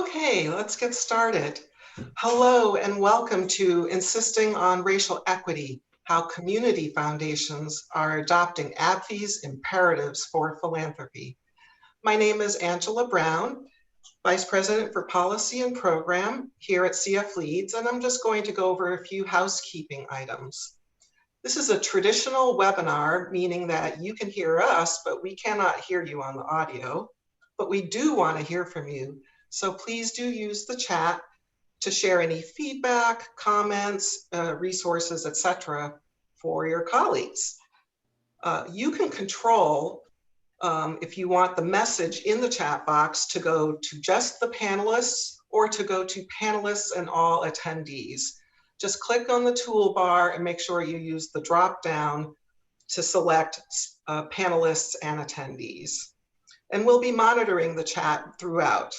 Okay, let's get started. Hello and welcome to Insisting on Racial Equity, How Community Foundations Are Adopting ABFE's Imperatives for Philanthropy. My name is Angela Brown, Vice President for Policy and Program here at CF Leads, and I'm just going to go over a few housekeeping items. This is a traditional webinar, meaning that you can hear us, but we cannot hear you on the audio, but we do want to hear from you. So please do use the chat to share any feedback, comments, resources, etc. for your colleagues. You can control if you want the message in the chat box to go to just the panelists or to go to panelists and all attendees. Just click on the toolbar and make sure you use the drop down to select panelists and attendees. And we'll be monitoring the chat throughout.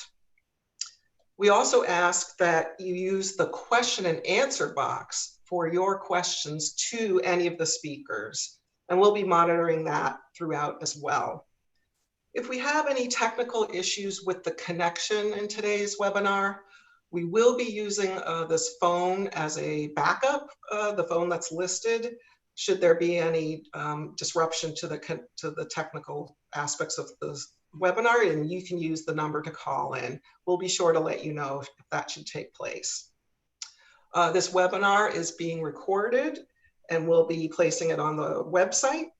We also ask that you use the question and answer box for your questions to any of the speakers, and we'll be monitoring that throughout as well. If we have any technical issues with the connection in today's webinar, we will be using this phone as a backup, the phone that's listed, should there be any disruption to the technical aspects of the webinar, and you can use the number to call in. We'll be sure to let you know if that should take place. This webinar is being recorded and we'll be placing it on the website.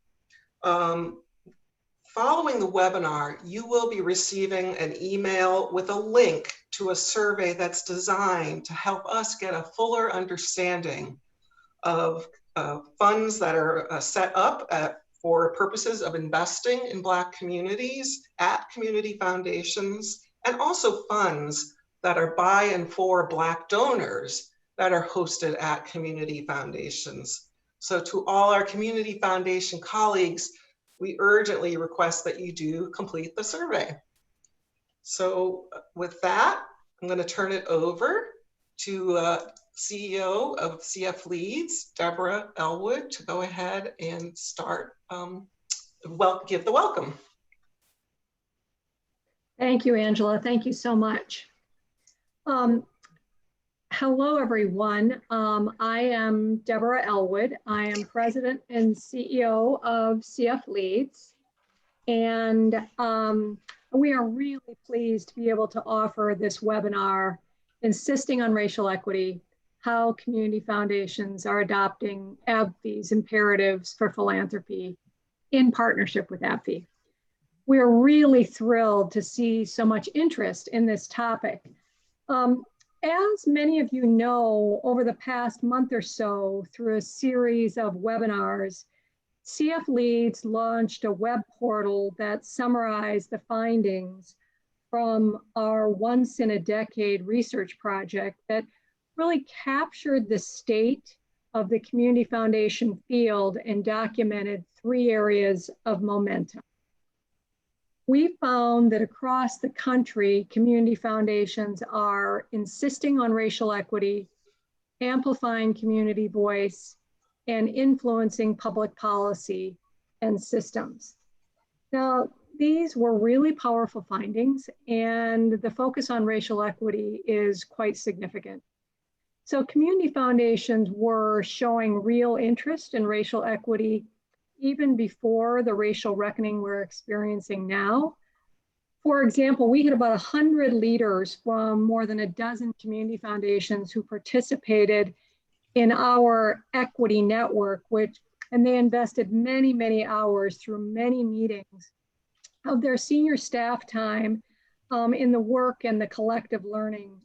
Following the webinar, you will be receiving an email with a link to a survey that's designed to help us get a fuller understanding of funds that are set up for purposes of investing in Black communities at community foundations, and also funds that are by and for Black donors that are hosted at community foundations. So to all our community foundation colleagues, we urgently request that you do complete the survey. So with that, I'm going to turn it over to CEO of CF Leads, Deborah Ellwood, to go ahead and start, give the welcome. Thank you, Angela. Thank you so much. Hello, everyone. I am Deborah Ellwood. I am President and CEO of CF Leads. And we are really pleased to be able to offer this webinar, Insisting on Racial Equity, How Community Foundations Are Adopting ABFE's Imperatives for Philanthropy in partnership with ABFE. We're really thrilled to see so much interest in this topic. As many of you know, over the past month or so, through a series of webinars, CF Leads launched a web portal that summarized the findings from our once-in-a-decade research project that really captured the state of the community foundation field and documented 3 areas of momentum. We found that across the country, community foundations are insisting on racial equity, amplifying community voice, and influencing public policy and systems. Now, these were really powerful findings, and the focus on racial equity is quite significant. So community foundations were showing real interest in racial equity even before the racial reckoning we're experiencing now. For example, we had about 100 leaders from more than a dozen community foundations who participated in our equity network, and they invested many, many hours through many meetings of their senior staff time in the work and the collective learning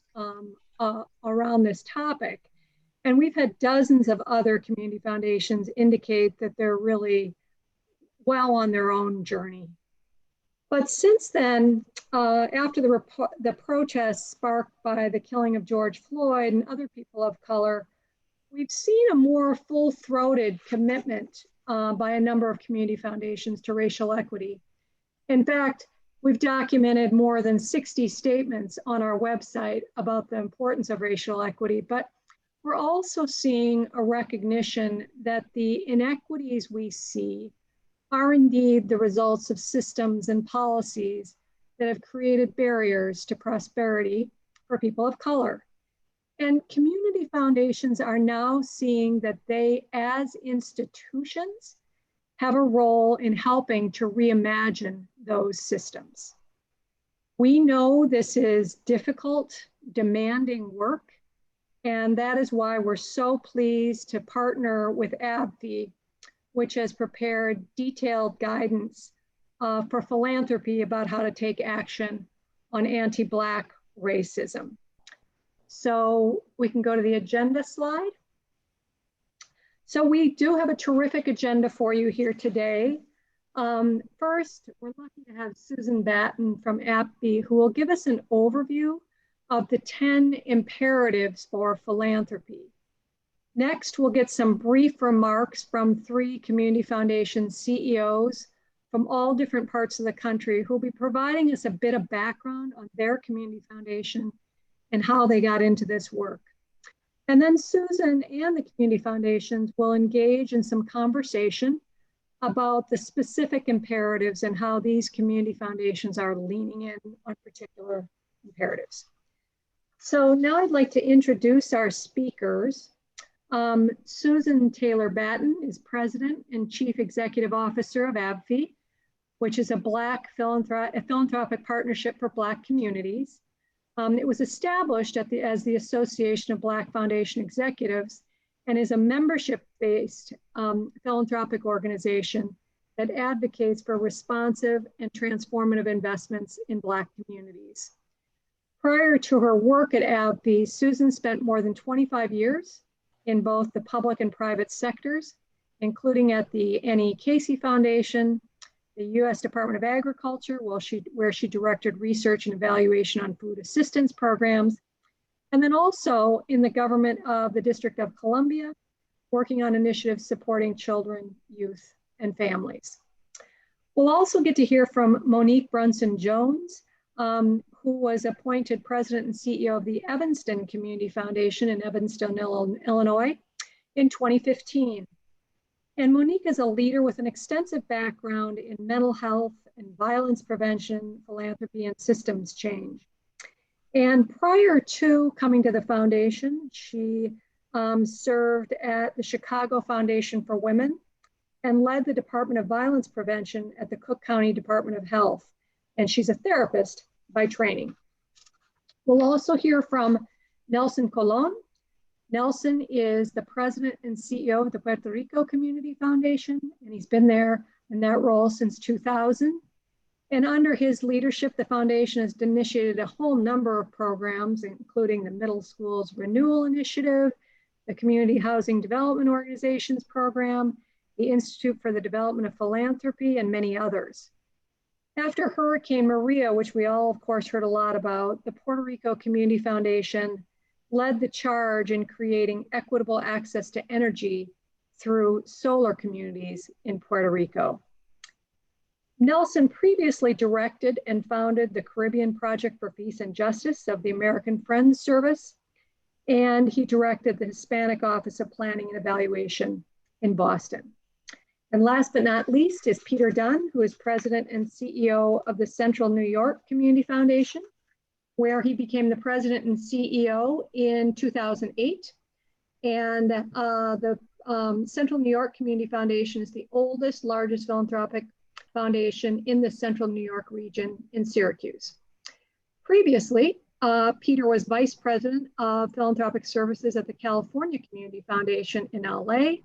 around this topic. And we've had dozens of other community foundations indicate that they're really well on their own journey. But since then, after the protests sparked by the killing of George Floyd and other people of color, we've seen a more full-throated commitment by a number of community foundations to racial equity. In fact, we've documented more than 60 statements on our website about the importance of racial equity, but we're also seeing a recognition that the inequities we see are indeed the results of systems and policies that have created barriers to prosperity for people of color. And community foundations are now seeing that they, as institutions, have a role in helping to reimagine those systems. We know this is difficult, demanding work, and that is why we're so pleased to partner with ABFE, which has prepared detailed guidance for philanthropy about how to take action on anti-Black racism. So we can go to the agenda slide. So we do have a terrific agenda for you here today. First, we're lucky to have Susan Batten from ABFE, who will give us an overview of the 10 imperatives for philanthropy. Next, we'll get some brief remarks from 3 community foundation CEOs from all different parts of the country who will be providing us a bit of background on their community foundation and how they got into this work. And then Susan and the community foundations will engage in some conversation about the specific imperatives and how these community foundations are leaning in on particular imperatives. So now I'd like to introduce our speakers. Susan Taylor Batten is President and Chief Executive Officer of ABFE, which is a philanthropic partnership for Black communities. It was established as the Association of Black Foundation Executives and is a membership-based philanthropic organization that advocates for responsive and transformative investments in Black communities. Prior to her work at ABFE, Susan spent more than 25 years in both the public and private sectors, including at the Annie Casey Foundation, the U.S. Department of Agriculture, where she directed research and evaluation on food assistance programs, and then also in the government of the District of Columbia, working on initiatives supporting children, youth, and families. We'll also get to hear from Monique Brunson-Jones, who was appointed president and CEO of the Evanston Community Foundation in Evanston, Illinois in 2015. And Monique is a leader with an extensive background in mental health and violence prevention, philanthropy, and systems change. And prior to coming to the foundation, she served at the Chicago Foundation for Women and led the Department of Violence Prevention at the Cook County Department of Health. And she's a therapist by training. We'll also hear from Nelson Colon. Nelson is the president and CEO of the Puerto Rico Community Foundation, and he's been there in that role since 2000. And under his leadership, the foundation has initiated a whole number of programs, including the Middle Schools Renewal Initiative, the Community Housing Development Organizations Program, the Institute for the Development of Philanthropy, and many others. After Hurricane Maria, which we all, of course, heard a lot about, the Puerto Rico Community Foundation led the charge in creating equitable access to energy through solar communities in Puerto Rico. Nelson previously directed and founded the Caribbean Project for Peace and Justice of the American Friends Service, and he directed the Hispanic Office of Planning and Evaluation in Boston. And last but not least is Peter Dunn, who is president and CEO of the Central New York Community Foundation, where he became the president and CEO in 2008. And the Central New York Community Foundation is the oldest, largest philanthropic foundation in the Central New York region in Syracuse. Previously, Peter was vice president of philanthropic services at the California Community Foundation in LA.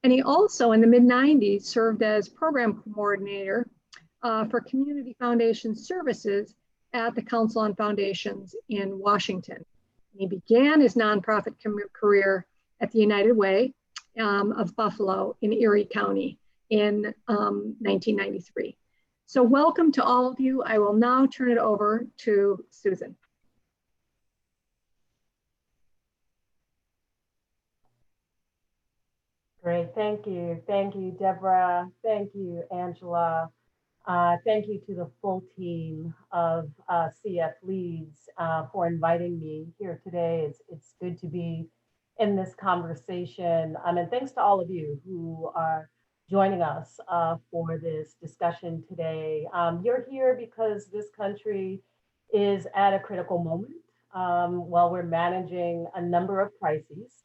And he also, in the mid-90s, served as program coordinator for community foundation services at the Council on Foundations in Washington. And he began his nonprofit career at the United Way of Buffalo in Erie County in 1993. So welcome to all of you. I will now turn it over to Susan. Great, thank you. Thank you, Deborah. Thank you, Angela. Thank you to the full team of CF Leads for inviting me here today. It's good to be in this conversation. And thanks to all of you who are joining us for this discussion today. You're here because this country is at a critical moment while we're managing a number of crises.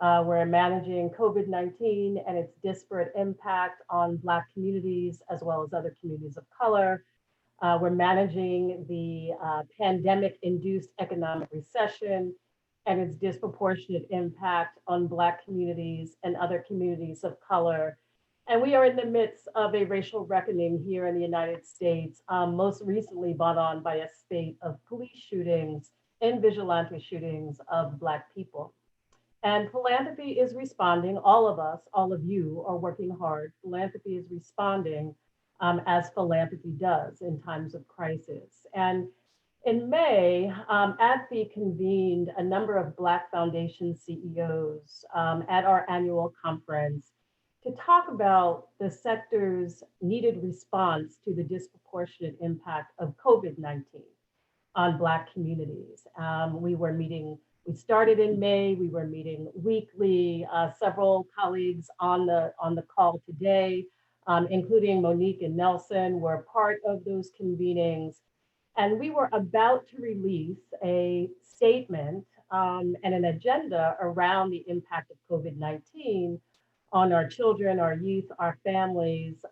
We're managing COVID-19 and its disparate impact on Black communities as well as other communities of color. We're managing the pandemic-induced economic recession and its disproportionate impact on Black communities and other communities of color. And we are in the midst of a racial reckoning here in the United States, most recently brought on by a spate of police shootings and vigilante shootings of Black people. And philanthropy is responding. All of us, all of you are working hard. Philanthropy is responding as philanthropy does in times of crisis. And in May, ABFE convened a number of Black Foundation CEOs at our annual conference to talk about the sector's needed response to the disproportionate impact of COVID-19 on Black communities. We started in May, we were meeting weekly. Several colleagues on the call today, including Monique and Nelson, were part of those convenings. And we were about to release a statement and an agenda around the impact of COVID-19 on our children, our youth, our families,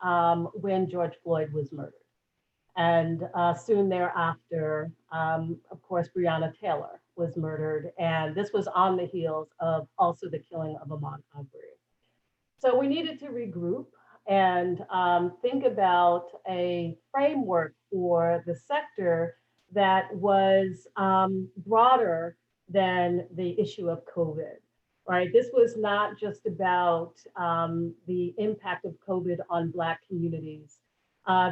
when George Floyd was murdered. And soon thereafter, of course, Breonna Taylor was murdered. And this was on the heels of also the killing of Ahmaud Arbery. So we needed to regroup and think about a framework for the sector that was broader than the issue of COVID, right? This was not just about the impact of COVID on Black communities.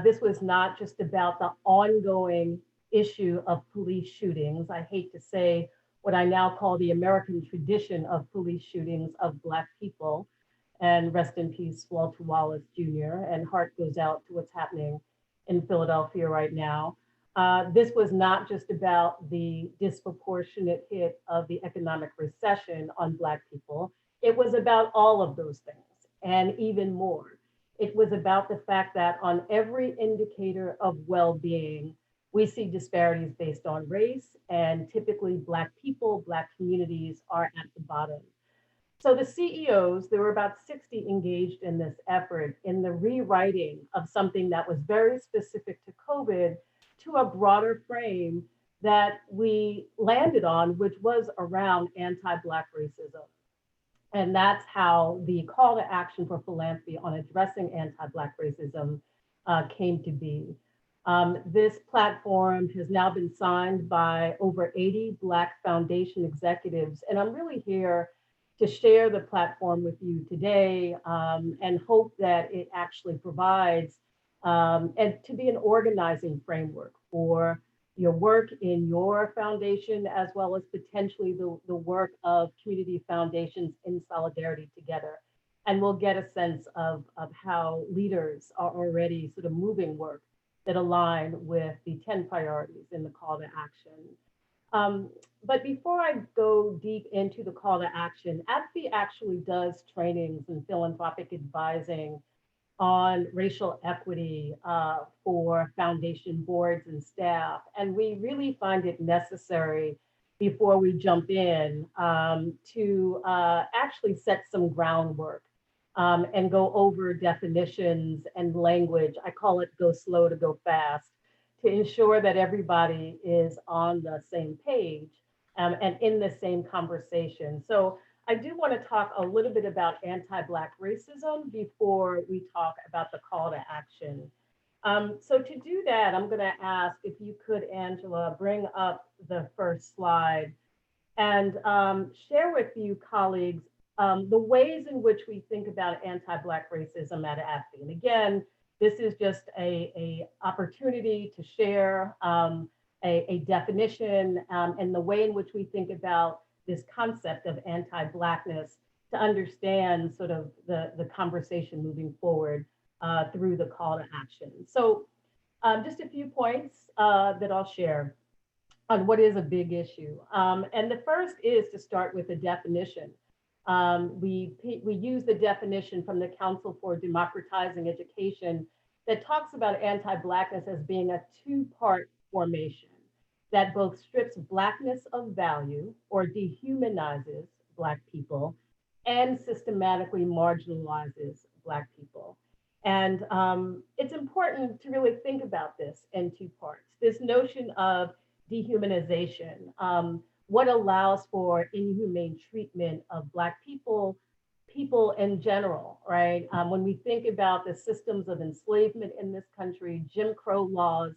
This was not just about the ongoing issue of police shootings. I hate to say what I now call the American tradition of police shootings of Black people. And rest in peace, Walter Wallace Jr. And heart goes out to what's happening in Philadelphia right now. This was not just about the disproportionate hit of the economic recession on Black people. It was about all of those things and even more. It was about the fact that on every indicator of well-being, we see disparities based on race, and typically Black people, Black communities are at the bottom. So the CEOs, there were about 60 engaged in this effort in the rewriting of something that was very specific to COVID to a broader frame that we landed on, which was around anti-Black racism. And that's how the call to action for philanthropy on addressing anti-Black racism came to be. This platform has now been signed by over 80 Black Foundation executives, and I'm really here to share the platform with you today and hope that it actually provides and to be an organizing framework for your work in your foundation, as well as potentially the work of community foundations in solidarity together. And we'll get a sense of how leaders are already sort of moving work that align with the 10 priorities in the call to action. But before I go deep into the call to action, ABFE actually does trainings and philanthropic advising on racial equity for foundation boards and staff. And we really find it necessary before we jump in to actually set some groundwork and go over definitions and language. I call it go slow to go fast, to ensure that everybody is on the same page and in the same conversation. So I do want to talk a little bit about anti-Black racism before we talk about the call to action. So to do that, I'm going to ask if you could, Angela, bring up the first slide and share with you colleagues the ways in which we think about anti-Black racism at ABFE. And again, this is just a opportunity to share a definition and the way in which we think about this concept of anti-Blackness to understand sort of the conversation moving forward through the call to action. So just a few points that I'll share on what is a big issue. And the first is to start with a definition. We use the definition from the Council for Democratizing Education that talks about anti-Blackness as being a two-part formation. that both strips Blackness of value or dehumanizes Black people and systematically marginalizes Black people. And it's important to really think about this in two parts. This notion of dehumanization, what allows for inhumane treatment of Black people, people in general, right? When we think about the systems of enslavement in this country, Jim Crow laws,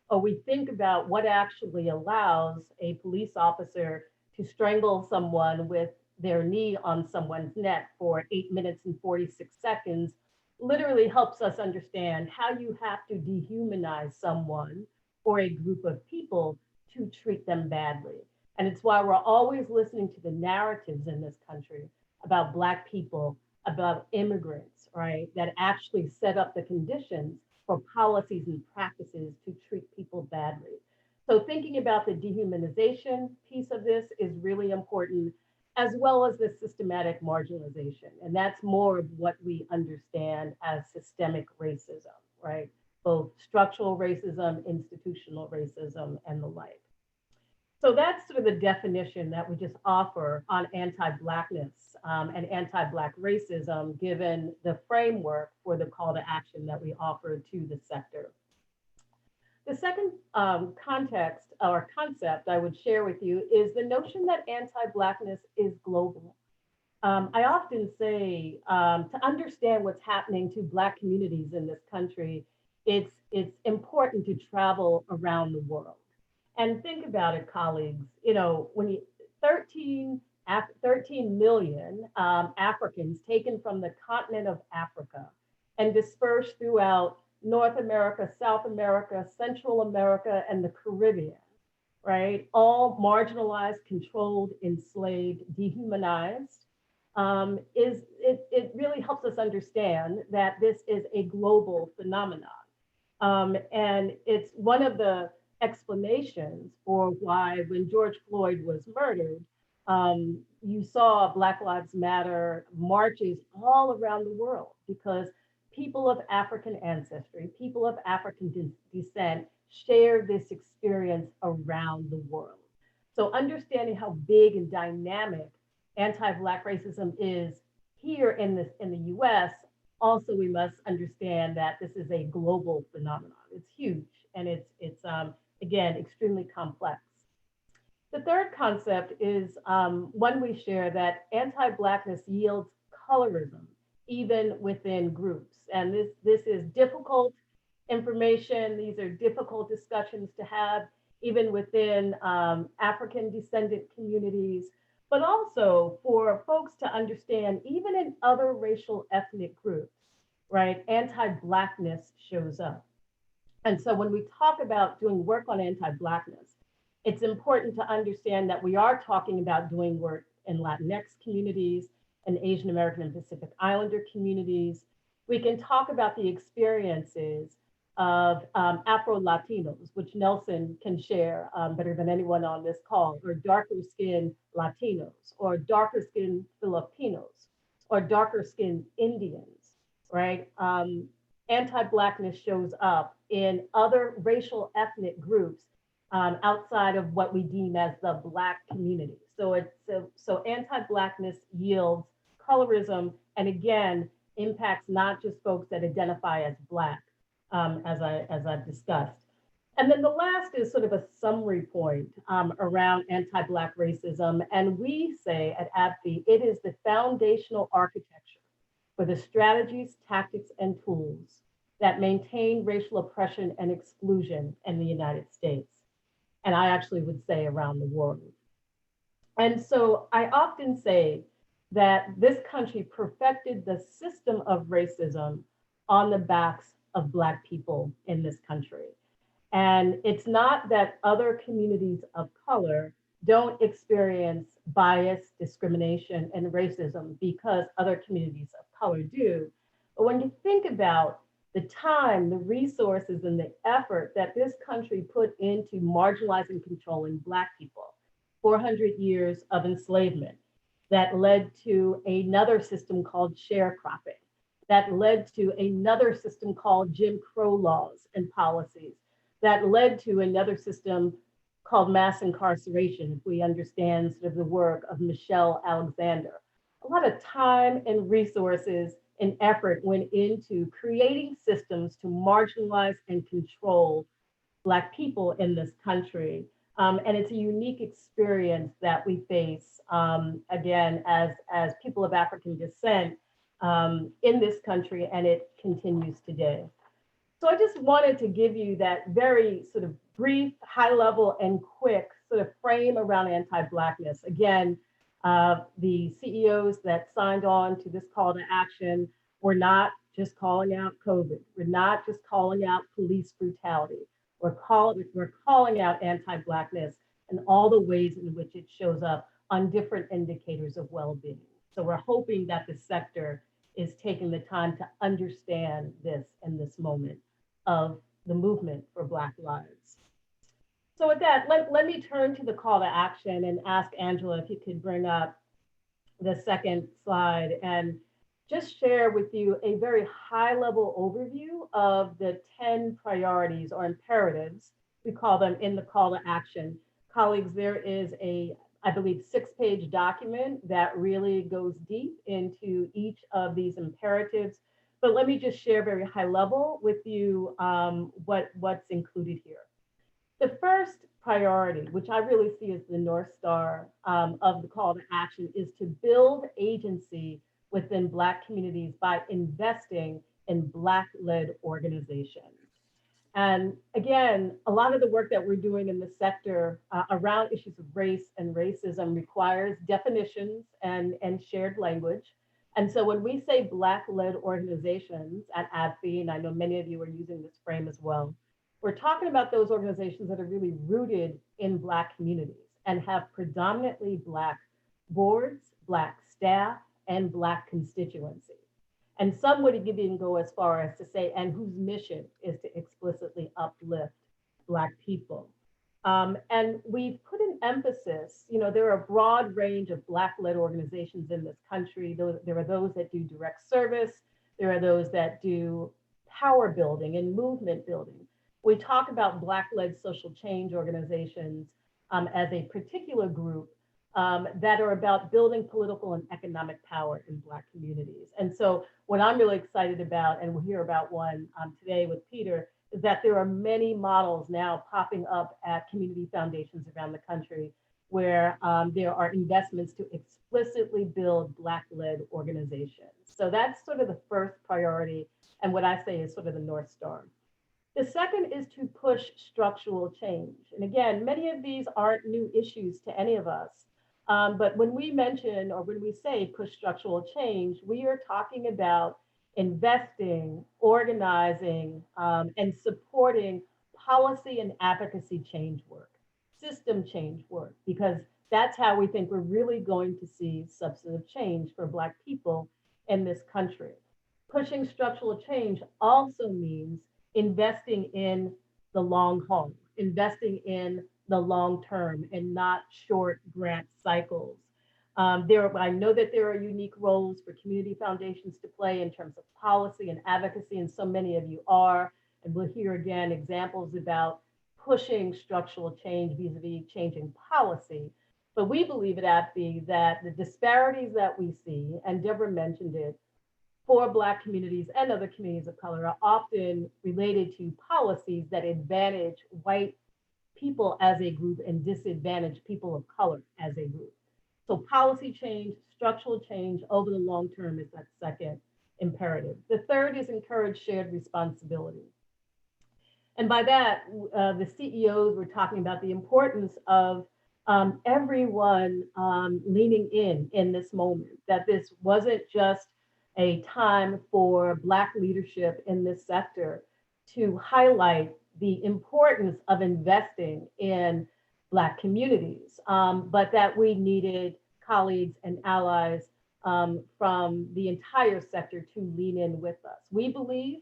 or we think about what actually allows a police officer to strangle someone with their knee on someone's neck for 8 minutes and 46 seconds, literally helps us understand how you have to dehumanize someone or a group of people to treat them badly. And it's why we're always listening to the narratives in this country about Black people, about immigrants, right, that actually set up the conditions for policies and practices to treat people badly. So thinking about the dehumanization piece of this is really important, as well as the systematic marginalization. And that's more of what we understand as systemic racism, right? Both structural racism, institutional racism, and the like. So that's sort of the definition that we just offer on anti-Blackness and anti-Black racism, given the framework for the call to action that we offer to the sector. The second context or concept I would share with you is the notion that anti-Blackness is global. I often say to understand what's happening to Black communities in this country, it's important to travel around the world. And think about it, colleagues, you know, when you 13 million Africans taken from the continent of Africa and dispersed throughout North America, South America, Central America, and the Caribbean, right? All marginalized, controlled, enslaved, dehumanized. It really helps us understand that this is a global phenomenon. And it's one of the explanations for why when George Floyd was murdered, you saw Black Lives Matter marches all around the world because people of African ancestry, people of African descent share this experience around the world. So understanding how big and dynamic anti-Black racism is here in the US, also we must understand that this is a global phenomenon. It's huge and it's again, extremely complex. The third concept is one we share that anti-Blackness yields colorism, even within groups. And this is difficult information. These are difficult discussions to have, even within African descendant communities, but also for folks to understand, even in other racial ethnic groups, right? Anti-Blackness shows up. And so when we talk about doing work on anti-Blackness, it's important to understand that we are talking about doing work in Latinx communities and Asian American and Pacific Islander communities. We can talk about the experiences of Afro-Latinos, which Nelson can share better than anyone on this call, or darker skinned Latinos, or darker skinned Filipinos, or darker skinned Indians, right? Anti-Blackness shows up in other racial ethnic groups outside of what we deem as the Black community. So anti-Blackness yields colorism, and again, impacts not just folks that identify as Black, as I've discussed. And then the last is sort of a summary point around anti-Black racism. And we say at ABFE, it is the foundational architecture for the strategies, tactics, and tools that maintain racial oppression and exclusion in the United States. And I actually would say around the world. And so I often say that this country perfected the system of racism on the backs of Black people in this country. And it's not that other communities of color don't experience bias, discrimination, and racism because other communities of color do. But when you think about the time, the resources, and the effort that this country put into marginalizing and controlling Black people, 400 years of enslavement that led to another system called sharecropping, that led to another system called Jim Crow laws and policies, that led to another system called mass incarceration, if we understand sort of the work of Michelle Alexander. A lot of time and resources and effort went into creating systems to marginalize and control Black people in this country. And it's a unique experience that we face, again, as people of African descent in this country, and it continues today. So I just wanted to give you that very sort of brief, high level, and quick sort of frame around anti-Blackness. Again, the CEOs that signed on to this call to action were not just calling out COVID. We're not just calling out police brutality. We're calling out anti-Blackness and all the ways in which it shows up on different indicators of well-being. So we're hoping that the sector is taking the time to understand this in this moment of the movement for Black lives. So with that, let me turn to the call to action and ask Angela if you could bring up the second slide and just share with you a very high level overview of the 10 priorities or imperatives, we call them, in the call to action. Colleagues, there is a, I believe, 6-page document that really goes deep into each of these imperatives. But let me just share very high level with you what's included here. The first priority, which I really see as the North Star of the call to action, is to build agency within Black communities by investing in Black-led organizations. And again, a lot of the work that we're doing in the sector around issues of race and racism requires definitions and shared language. And so when we say Black-led organizations at ABFE, and I know many of you are using this frame as well, we're talking about those organizations that are really rooted in Black communities and have predominantly Black boards, Black staff, and Black constituency. And some would even go as far as to say, and whose mission is to explicitly uplift Black people. And we've put an emphasis, there are a broad range of Black-led organizations in this country. There are those that do direct service. There are those that do power building and movement building. We talk about Black-led social change organizations as a particular group that are about building political and economic power in Black communities. And so what I'm really excited about, and we'll hear about one today with Peter, is that there are many models now popping up at community foundations around the country where there are investments to explicitly build Black-led organizations. So that's sort of the first priority, and what I say is sort of the North Star. The second is to push structural change. And again, many of these aren't new issues to any of us. But when we mention, or when we say push structural change, we are talking about investing, organizing, and supporting policy and advocacy change work, system change work, because that's how we think we're really going to see substantive change for Black people in this country. Pushing structural change also means investing in the long haul, investing in the long term and not short grant cycles. I know that there are unique roles for community foundations to play in terms of policy and advocacy, and so many of you are. And we'll hear again examples about pushing structural change vis-a-vis changing policy. But we believe at ABFE that the disparities that we see, and Deborah mentioned it, for Black communities and other communities of color are often related to policies that advantage white people as a group and disadvantage people of color as a group. So policy change, structural change over the long term is that second imperative. The third is encourage shared responsibility. And by that, the CEOs were talking about the importance of everyone leaning in this moment, that this wasn't just a time for Black leadership in this sector to highlight the importance of investing in Black communities, but that we needed colleagues and allies from the entire sector to lean in with us. We believe,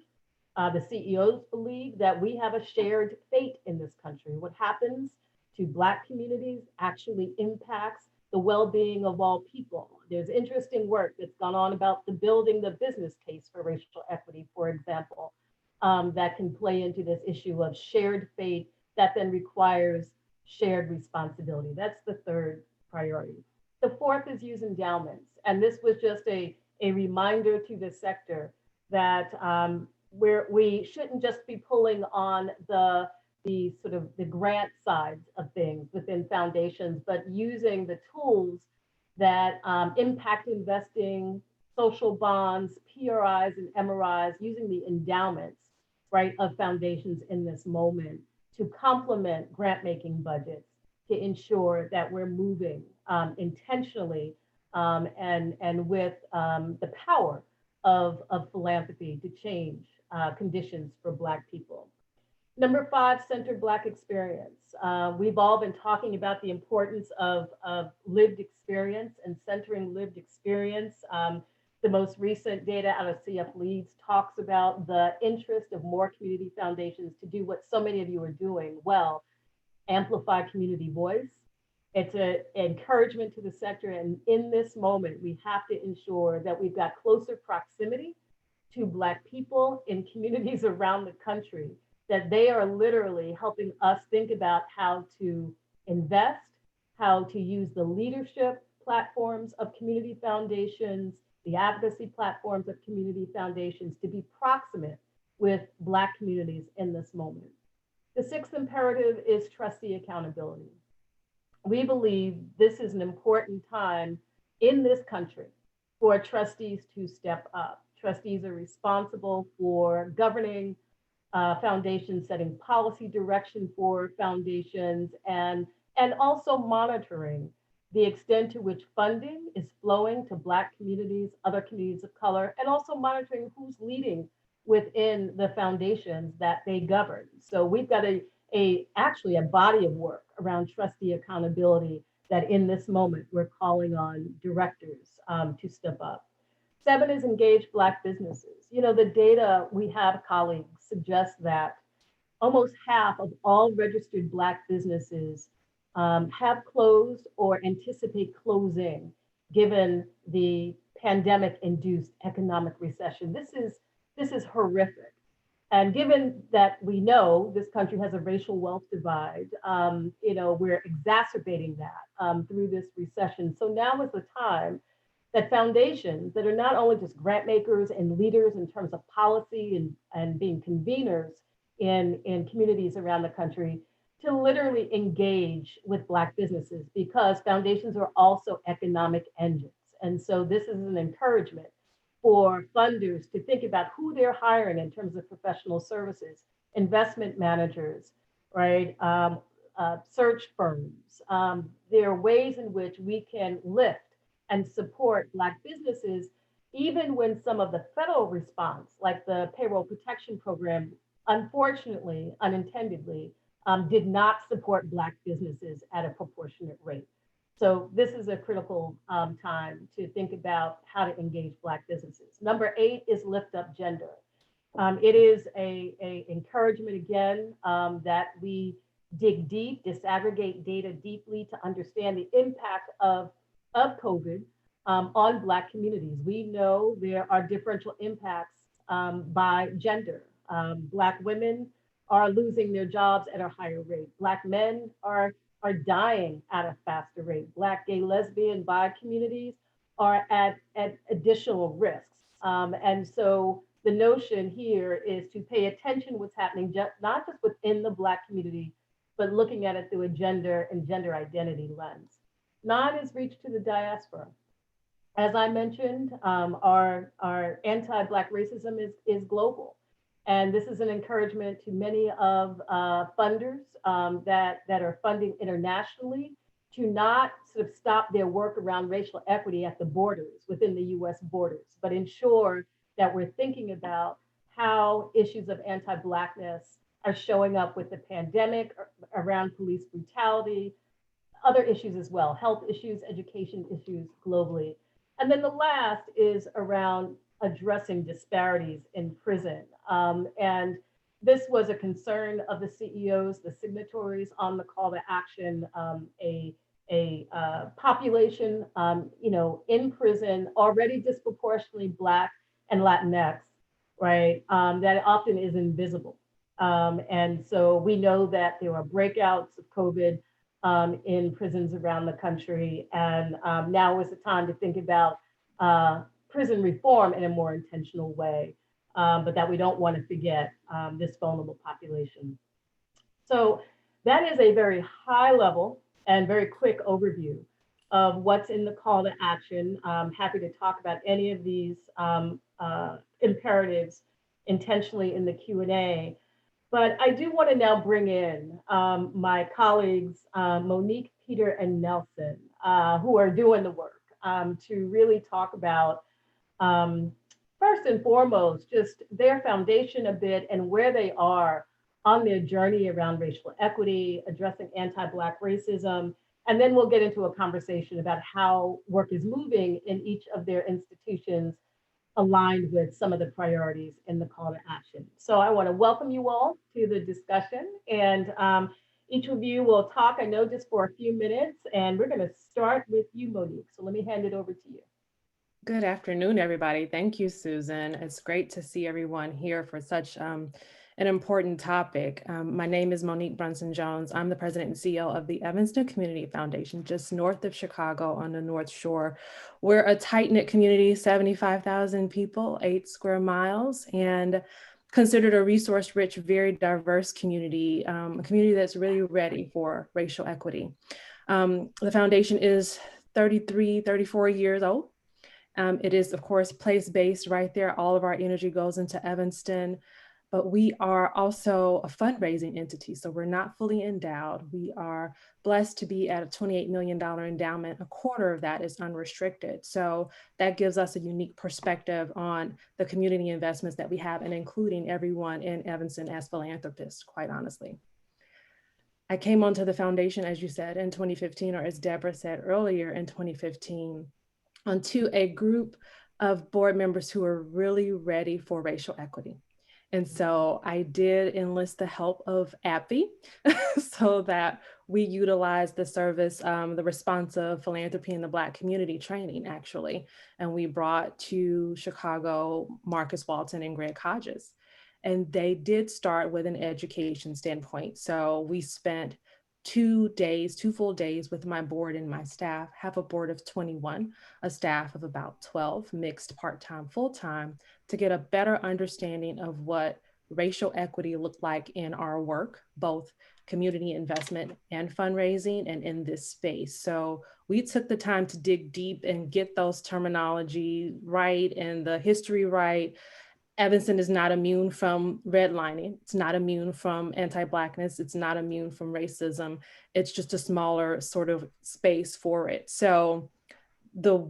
the CEOs believe, that we have a shared fate in this country. What happens to Black communities actually impacts the well-being of all people. There's interesting work that's gone on about the building the business case for racial equity, for example, that can play into this issue of shared fate that then requires shared responsibility. That's the third priority. The fourth is use endowments. And this was just a reminder to the sector that we shouldn't just be pulling on the sort of the grant sides of things within foundations, but using the tools that impact investing, social bonds, PRIs and MRIs, using the endowments, right, of foundations in this moment to complement grant-making budgets to ensure that we're moving intentionally and with the power of philanthropy to change conditions for Black people. Number 5, center Black experience. We've all been talking about the importance of lived experience and centering lived experience. The most recent data out of CF Leads talks about the interest of more community foundations to do what so many of you are doing well, amplify community voice. It's an encouragement to the sector. And in this moment, we have to ensure that we've got closer proximity to Black people in communities around the country, that they are literally helping us think about how to invest, how to use the leadership platforms of community foundations, the advocacy platforms of community foundations to be proximate with Black communities in this moment. The 6th imperative is trustee accountability. We believe this is an important time in this country for trustees to step up. Trustees are responsible for governing foundations, setting policy direction for foundations, and also monitoring the extent to which funding is flowing to Black communities, other communities of color, and also monitoring who's leading within the foundations that they govern. So we've got actually a body of work around trustee accountability that in this moment we're calling on directors to step up. 7 is engage Black businesses. You know, the data we have, colleagues, suggests that almost half of all registered Black businesses have closed or anticipate closing given the pandemic-induced economic recession. This is horrific. And given that we know this country has a racial wealth divide, you know, we're exacerbating that through this recession. So now is the time that foundations that are not only just grant makers and leaders in terms of policy and being conveners in communities around the country to literally engage with Black businesses, because foundations are also economic engines. And so this is an encouragement for funders to think about who they're hiring in terms of professional services, investment managers, right? Search firms. There are ways in which we can lift and support Black businesses, even when some of the federal response, like the payroll protection program, unfortunately, unintendedly, did not support Black businesses at a proportionate rate. So this is a critical time to think about how to engage Black businesses. Number 8 is lift up gender. It is a encouragement again that we dig deep, disaggregate data deeply to understand the impact of COVID on Black communities. We know there are differential impacts by gender. Black women are losing their jobs at a higher rate. Black men are dying at a faster rate. Black, gay, lesbian, bi communities are at additional risks. And so the notion here is to pay attention what's happening, not just within the Black community, but looking at it through a gender and gender identity lens. 9 is reach to the diaspora. As I mentioned, our anti-Black racism is global. And this is an encouragement to many of funders that are funding internationally to not sort of stop their work around racial equity at the borders, within the US borders, but ensure that we're thinking about how issues of anti-Blackness are showing up with the pandemic, around police brutality, other issues as well, health issues, education issues globally. And then the last is around addressing disparities in prison. And this was a concern of the CEOs, the signatories on the call to action, a population, in prison, already disproportionately Black and Latinx, right? That often is invisible. And so we know that there are breakouts of COVID in prisons around the country. And now is the time to think about prison reform in a more intentional way, but that we don't want to forget this vulnerable population. So that is a very high level and very quick overview of what's in the call to action. I'm happy to talk about any of these imperatives intentionally in the Q&A. But I do want to now bring in my colleagues, Monique, Peter, and Nelson, who are doing the work to really talk about, first and foremost, just their foundation a bit and where they are on their journey around racial equity, addressing anti-Black racism. And then we'll get into a conversation about how work is moving in each of their institutions aligned with some of the priorities in the call to action. So I want to welcome you all to the discussion, and each of you will talk, I know, just for a few minutes, and we're going to start with you, Monique. So let me hand it over to you. Good afternoon, everybody. Thank you, Susan. It's great to see everyone here for such an important topic. My name is Monique Brunson-Jones. I'm the president and CEO of the Evanston Community Foundation, just north of Chicago on the North Shore. We're a tight-knit community, 75,000 people, 8 square miles, and considered a resource-rich, very diverse community, a community that's really ready for racial equity. The foundation is 34 years old. It is, of course, place-based right there. All of our energy goes into Evanston. But we are also a fundraising entity, so we're not fully endowed. We are blessed to be at a $28 million endowment. A quarter of that is unrestricted. So that gives us a unique perspective on the community investments that we have, and including everyone in Evanston as philanthropists, quite honestly. I came onto the foundation, as you said, in 2015, or as Deborah said earlier, in 2015, onto a group of board members who are really ready for racial equity. And so I did enlist the help of ABFE so that we utilize the service, the responsive philanthropy in the Black community training, actually. And we brought to Chicago Marcus Walton and Greg Hodges. And they did start with an education standpoint. So we spent 2 full days with my board and my staff, have a board of 21, a staff of about 12, mixed part-time, full-time, to get a better understanding of what racial equity looked like in our work, both community investment and fundraising, and in this space. So we took the time to dig deep and get those terminology right and the history right. Evanston is not immune from redlining. It's not immune from anti-Blackness. It's not immune from racism. It's just a smaller sort of space for it. So the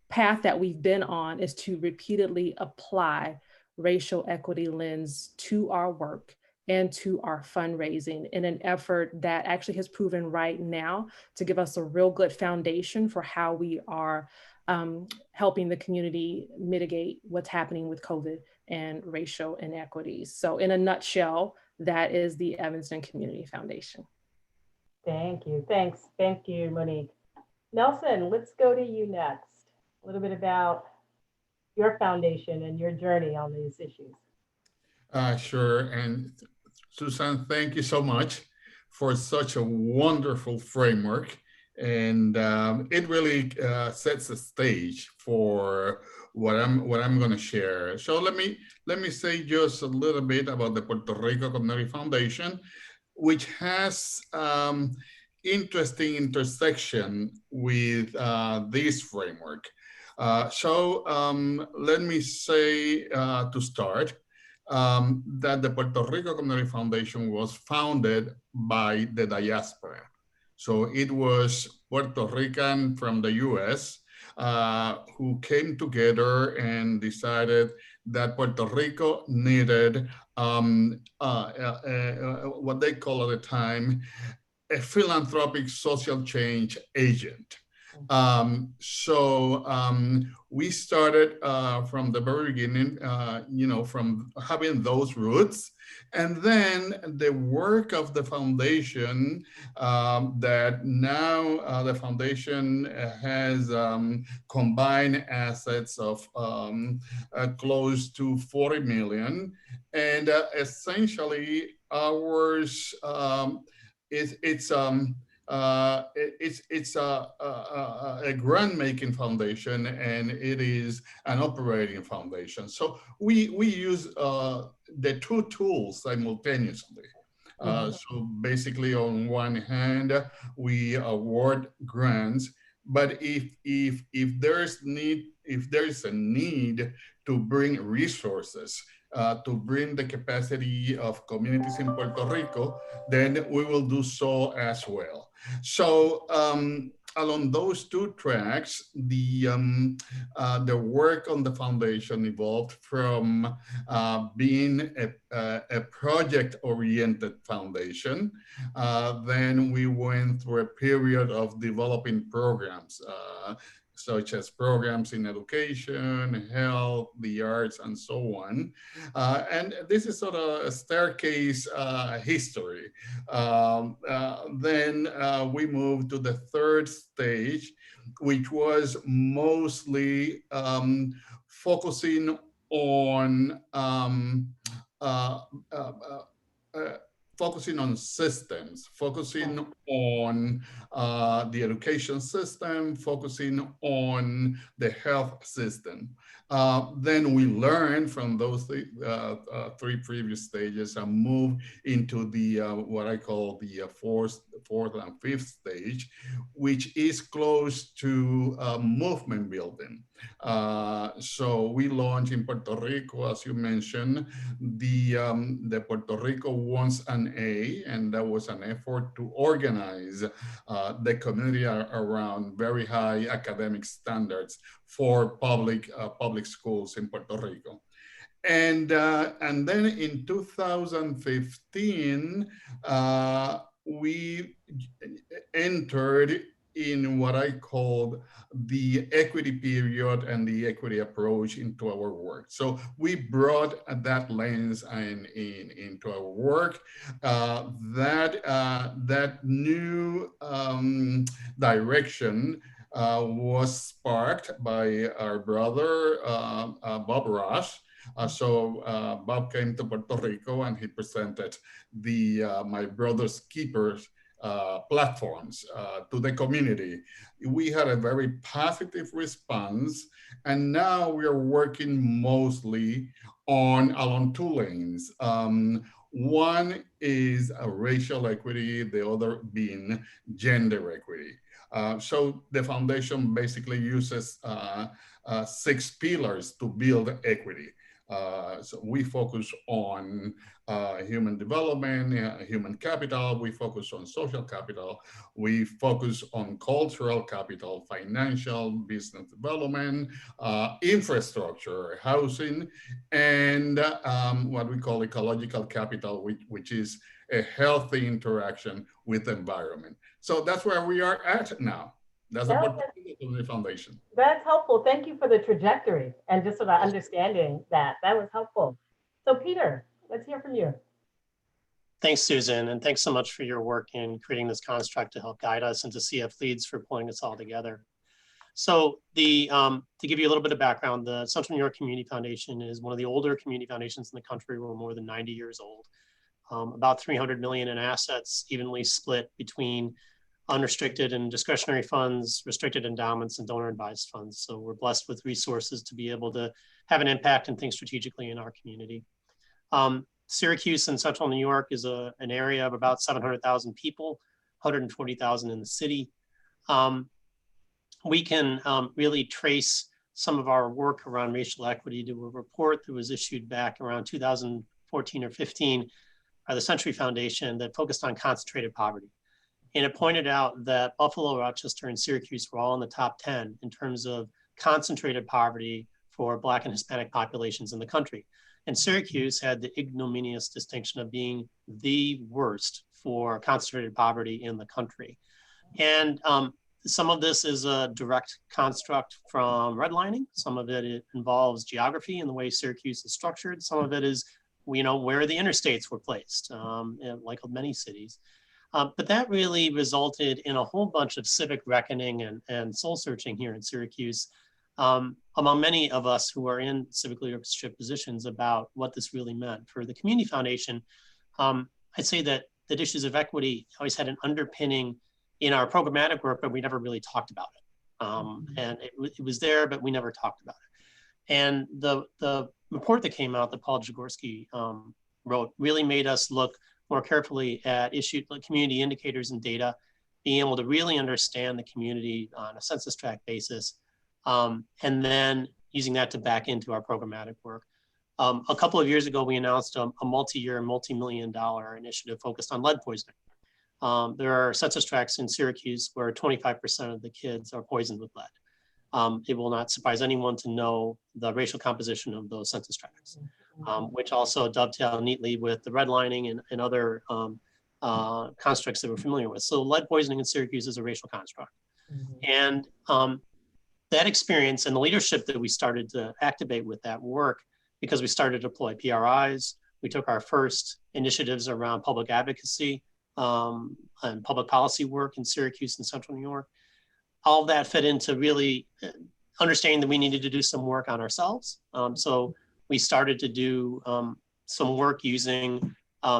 path that we've been on is to repeatedly apply racial equity lens to our work and to our fundraising in an effort that actually has proven right now to give us a real good foundation for how we are helping the community mitigate what's happening with COVID and racial inequities. So in a nutshell, that is the Evanston Community Foundation. Thank you. Thanks. Thank you, Monique. Nelson, let's go to you next. A little bit about your foundation and your journey on these issues. Sure. And Susan, thank you so much for such a wonderful framework. And it really sets the stage for what I'm going to share. So let me say just a little bit about the Puerto Rico Community Foundation, which has interesting intersection with this framework. So let me say to start that the Puerto Rico Community Foundation was founded by the diaspora. So it was Puerto Rican from the US who came together and decided that Puerto Rico needed what they call at the time a philanthropic social change agent. We started from the very beginning, from having those roots. And then the work of the foundation, that now the foundation has combined assets of close to 40 million. And essentially ours, it's it's a grant-making foundation, and it is an operating foundation. So we use the two tools simultaneously. So basically, on one hand, we award grants, but if there's a need to bring resources, to bring the capacity of communities in Puerto Rico, then we will do so as well. So along those two tracks, the work on the foundation evolved from being a project-oriented foundation. Then we went through a period of developing programs, such as programs in education, health, the arts, and so on. And this is sort of a staircase history. Then we moved to the third stage, which was mostly focusing on focusing on systems, focusing on the education system, focusing on the health system. Then we learned from those three previous stages and moved into the what I call the fourth and fifth stage, which is close to movement building. So we launched in Puerto Rico, as you mentioned, the Puerto Rico Wants an A, and that was an effort to organize the community around very high academic standards for public schools in Puerto Rico. And then in 2015, we entered in what I called the equity period and the equity approach into our work. So we brought that lens into our work. That new direction was sparked by our brother, Bob Ross. So Bob came to Puerto Rico and he presented the My Brother's Keepers platforms to the community. We had a very positive response, and now we are working mostly along two lanes. One is racial equity, the other being gender equity. So the foundation basically uses 6 pillars to build equity. So we focus on human development, human capital. We focus on social capital. We focus on cultural capital, financial, business development, infrastructure, housing, and what we call ecological capital, which is a healthy interaction with the environment. So that's where we are at now. That's the foundation. That's helpful. Thank you for the trajectory and just sort of understanding that. That was helpful. So Peter, let's hear from you. Thanks, Susan, and thanks so much for your work in creating this construct to help guide us, and to CF Leads for pulling us all together. So to give you a little bit of background, the Central New York Community Foundation is one of the older community foundations in the country. We're more than 90 years old. About 300 million in assets, evenly split between unrestricted and discretionary funds, restricted endowments, and donor advised funds. So we're blessed with resources to be able to have an impact and think strategically in our community. Syracuse in Central New York is an area of about 700,000 people, 140,000 in the city. We can really trace some of our work around racial equity to a report that was issued back around 2014 or 15 by the Century Foundation that focused on concentrated poverty. And it pointed out that Buffalo, Rochester, and Syracuse were all in the top 10 in terms of concentrated poverty for Black and Hispanic populations in the country. And Syracuse had the ignominious distinction of being the worst for concentrated poverty in the country. And some of this is a direct construct from redlining. Some of it involves geography and the way Syracuse is structured. Some of it is, where the interstates were placed, like many cities. But that really resulted in a whole bunch of civic reckoning and soul searching here in Syracuse, among many of us who are in civic leadership positions about what this really meant. For the Community Foundation, I'd say that issues of equity always had an underpinning in our programmatic work, but we never really talked about it. And it was there, but we never talked about it. And the report that came out that Paul Jaworski wrote really made us look more carefully at community indicators and data, being able to really understand the community on a census tract basis, and then using that to back into our programmatic work. A couple of years ago, we announced a multi-year, multi-million-dollar initiative focused on lead poisoning. There are census tracts in Syracuse where 25% of the kids are poisoned with lead. It will not surprise anyone to know the racial composition of those census tracts, which also dovetail neatly with the redlining and other constructs that we're familiar with. So lead poisoning in Syracuse is a racial construct. And that experience and the leadership that we started to activate with that work, because we started to deploy PRIs, we took our first initiatives around public advocacy and public policy work in Syracuse and Central New York. All of that fed into really understanding that we needed to do some work on ourselves. So we started to do some work using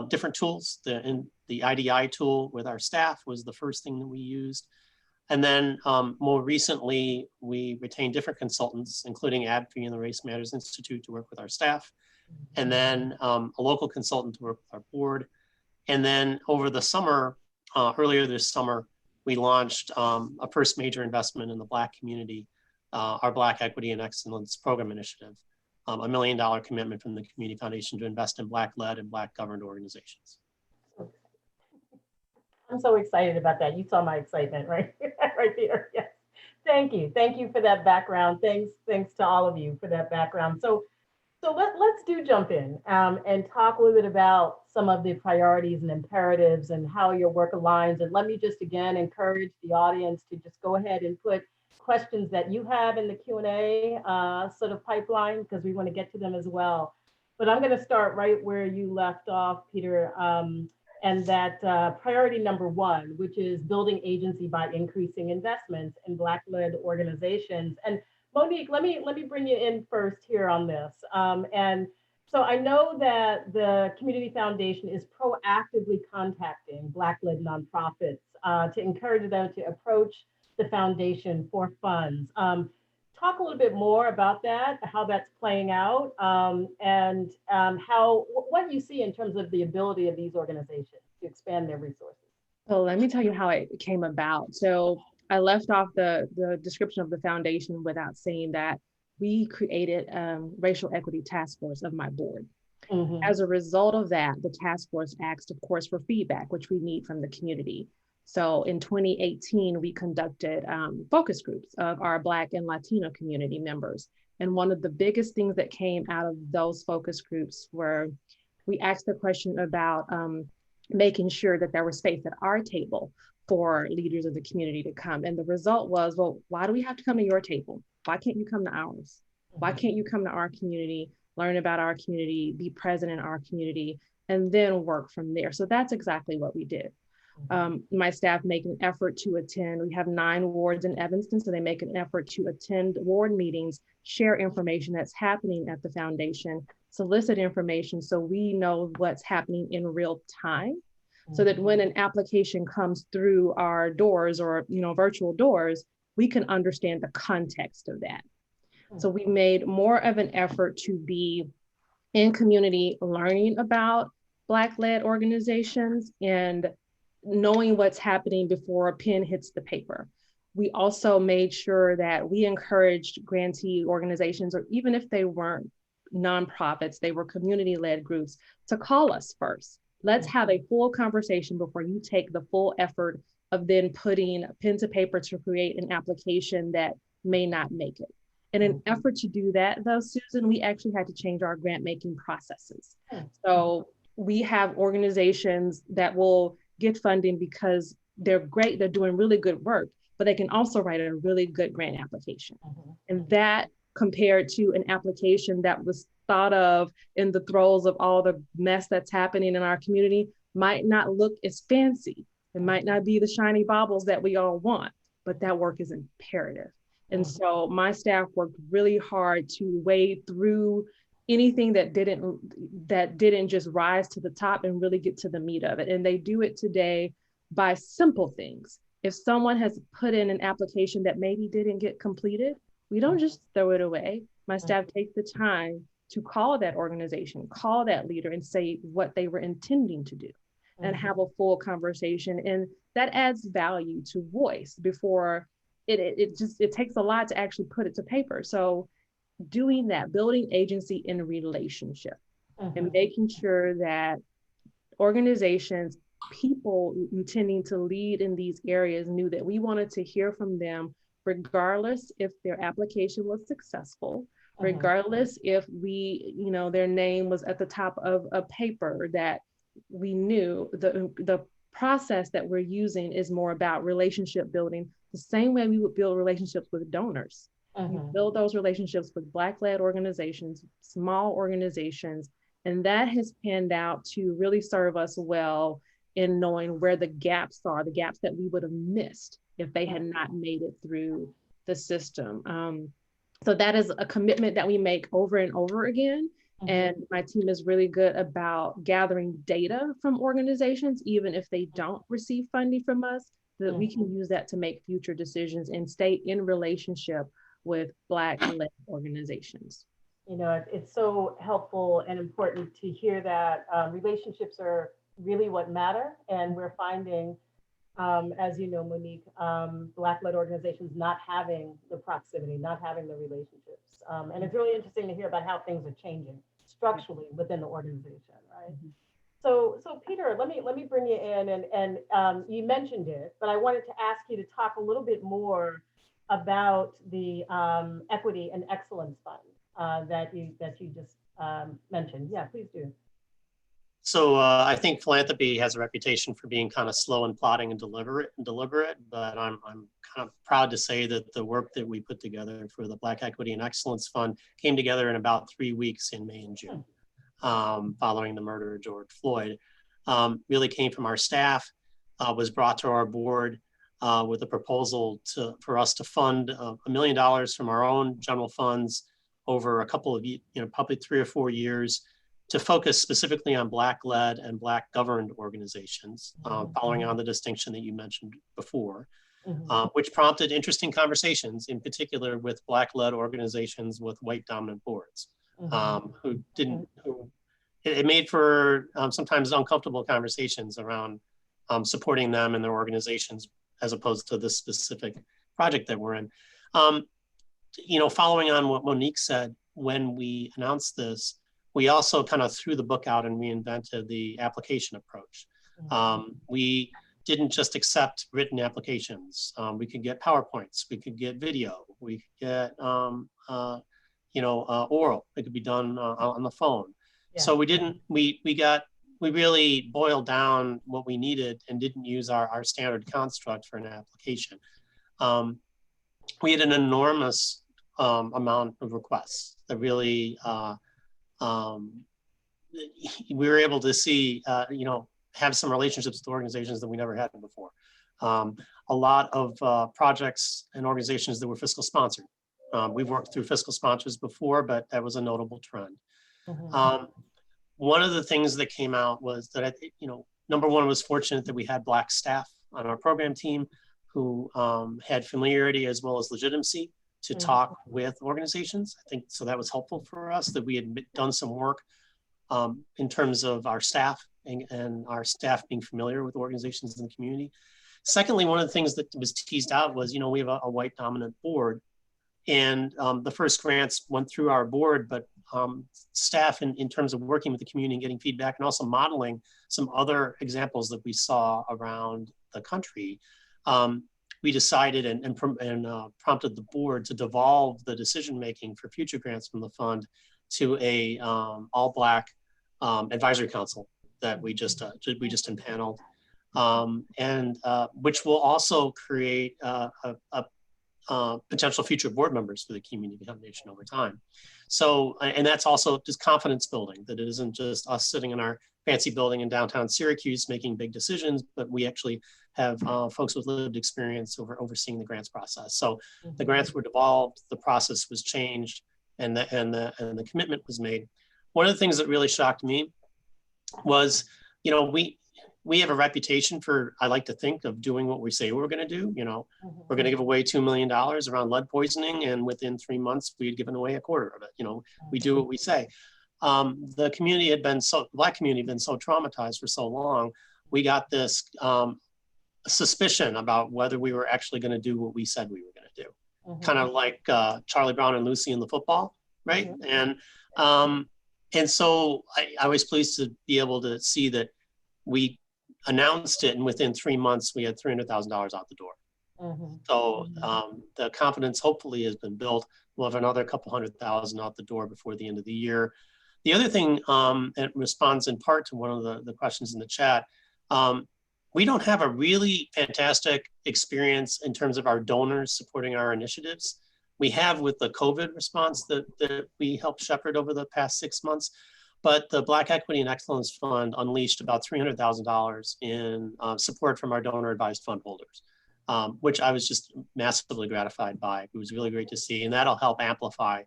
different tools. The IDI tool with our staff was the first thing that we used. And then more recently, we retained different consultants, including ABFE and the Race Matters Institute to work with our staff. And then a local consultant to work with our board. And then over the summer, earlier this summer, we launched a first major investment in the Black community, our Black Equity and Excellence Program Initiative, a $1 million commitment from the Community Foundation to invest in Black-led and Black-governed organizations. I'm so excited about that. You saw my excitement right, right there. Yes. Thank you. Thank you for that background. Thanks to all of you for that background. So let's jump in and talk a little bit about some of the priorities and imperatives and how your work aligns. And let me just again encourage the audience to just go ahead and put questions that you have in the Q&A sort of pipeline, because we want to get to them as well. But I'm going to start right where you left off, Peter, and that priority number one, which is building agency by increasing investments in Black-led organizations. And Monique, let me bring you in first here on this. And so I know that the Community Foundation is proactively contacting Black-led nonprofits to encourage them to approach the foundation for funds. Talk a little bit more about that, how that's playing out, and what you see in terms of the ability of these organizations to expand their resources. So let me tell you how it came about. So I left off the description of the foundation without saying that we created a racial equity task force of my board. Mm-hmm. As a result of that, the task force asked, of course, for feedback, which we need from the community. So in 2018, we conducted focus groups of our Black and Latino community members. And one of the biggest things that came out of those focus groups were we asked the question about making sure that there was space at our table for leaders of the community to come. And the result was, well, why do we have to come to your table? Why can't you come to ours? Why can't you come to our community, learn about our community, be present in our community, and then work from there? So that's exactly what we did. My staff make an effort to attend. We have 9 wards in Evanston, so they make an effort to attend ward meetings, share information that's happening at the foundation, solicit information so we know what's happening in real time, so that when an application comes through our doors or virtual doors, we can understand the context of that. So we made more of an effort to be in community, learning about Black-led organizations and knowing what's happening before a pen hits the paper. We also made sure that we encouraged grantee organizations, or even if they weren't nonprofits, they were community-led groups, to call us first. Let's have a full conversation before you take the full effort of then putting pen to paper to create an application that may not make it. In an effort to do that, though, Susan, we actually had to change our grant making processes. So we have organizations that will get funding because they're great, they're doing really good work, but they can also write a really good grant application. And that compared to an application that was thought of in the throes of all the mess that's happening in our community might not look as fancy. It might not be the shiny baubles that we all want, but that work is imperative. And so my staff worked really hard to wade through anything that didn't just rise to the top and really get to the meat of it. And they do it today by simple things. if someone has put in an application that maybe didn't get completed, we don't just throw it away. My staff takes the time to call that organization, call that leader and say what they were intending to do and have a full conversation. And that adds value to voice before it takes a lot to actually put it to paper. So doing that, building agency in relationship and making sure that organizations, people intending to lead in these areas knew that we wanted to hear from them regardless if their application was successful, regardless if their name was at the top of a paper, that we knew the process that we're using is more about relationship building, the same way we would build relationships with donors. We build those relationships with Black-led organizations, small organizations, and that has panned out to really serve us well in knowing where the gaps are, the gaps that we would have missed if they had not made it through the system. So that is a commitment that we make over and over again. And my team is really good about gathering data from organizations, even if they don't receive funding from us, so that we can use that to make future decisions and stay in relationship with Black-led organizations. You know, it's so helpful and important to hear that relationships are really what matter. And we're finding, as you know, Monique, Black-led organizations not having the proximity, not having the relationships. And it's really interesting to hear about how things are changing structurally within the organization, right? So Peter, let me bring you in, and you mentioned it, but I wanted to ask you to talk a little bit more about the Equity and Excellence Fund that you just mentioned. Yeah, please do. So I think philanthropy has a reputation for being kind of slow and plodding and deliberate, but I'm kind of proud to say that the work that we put together for the Black Equity and Excellence Fund came together in about 3 weeks in May and June, following the murder of George Floyd. Really came from our staff, was brought to our board with a proposal for us to fund $1 million from our own general funds over a couple of, probably 3 or 4 years, to focus specifically on Black-led and Black-governed organizations, following on the distinction that you mentioned before, which prompted interesting conversations, in particular with Black-led organizations with white dominant boards, it made for sometimes uncomfortable conversations around supporting them and their organizations as opposed to this specific project that we're in. Following on what Monique said, when we announced this, we also kind of threw the book out and reinvented the application approach. We didn't just accept written applications. We could get PowerPoints, we could get video, we could get oral. It could be done on the phone. Yeah. So we really boiled down what we needed and didn't use our standard construct for an application. We had an enormous amount of requests that really, we were able to see, have some relationships with organizations that we never had before. A lot of projects and organizations that were fiscal sponsored. We've worked through fiscal sponsors before, but that was a notable trend. One of the things that came out was that, number one, was fortunate that we had Black staff on our program team who had familiarity as well as legitimacy to talk with organizations. I think so that was helpful for us, that we had done some work in terms of our staff and our staff being familiar with organizations in the community. Secondly, one of the things that was teased out was, we have a white dominant board, and the first grants went through our board, but staff in terms of working with the community and getting feedback and also modeling some other examples that we saw around the country, we decided and prompted the board to devolve the decision-making for future grants from the fund to a all-Black advisory council that we just impaneled, and which will also create potential future board members for the Community Foundation over time. So, and that's also just confidence building, that it isn't just us sitting in our fancy building in downtown Syracuse making big decisions, but we actually have folks with lived experience overseeing the grants process. So the grants were devolved, the process was changed, and the commitment was made. One of the things that really shocked me was, we have a reputation for, I like to think, of doing what we say we're going to do. You know, we're going to give away $2 million around lead poisoning, and within 3 months, we had given away a quarter of it. You know, we do what we say. The community had been Black community had been so traumatized for so long. We got this suspicion about whether we were actually going to do what we said we were going to do. Kind of like Charlie Brown and Lucy in the football, right? And so I was pleased to be able to see that we announced it, and within 3 months, we had $300,000 out the door. So the confidence hopefully has been built. We'll have another couple $100,000 out the door before the end of the year. The other thing, it responds in part to one of the questions in the chat, we don't have a really fantastic experience in terms of our donors supporting our initiatives. We have with the COVID response that we helped shepherd over the past 6 months. But the Black Equity and Excellence Fund unleashed about $300,000 in support from our donor advised fund holders, which I was just massively gratified by. It was really great to see, and that'll help amplify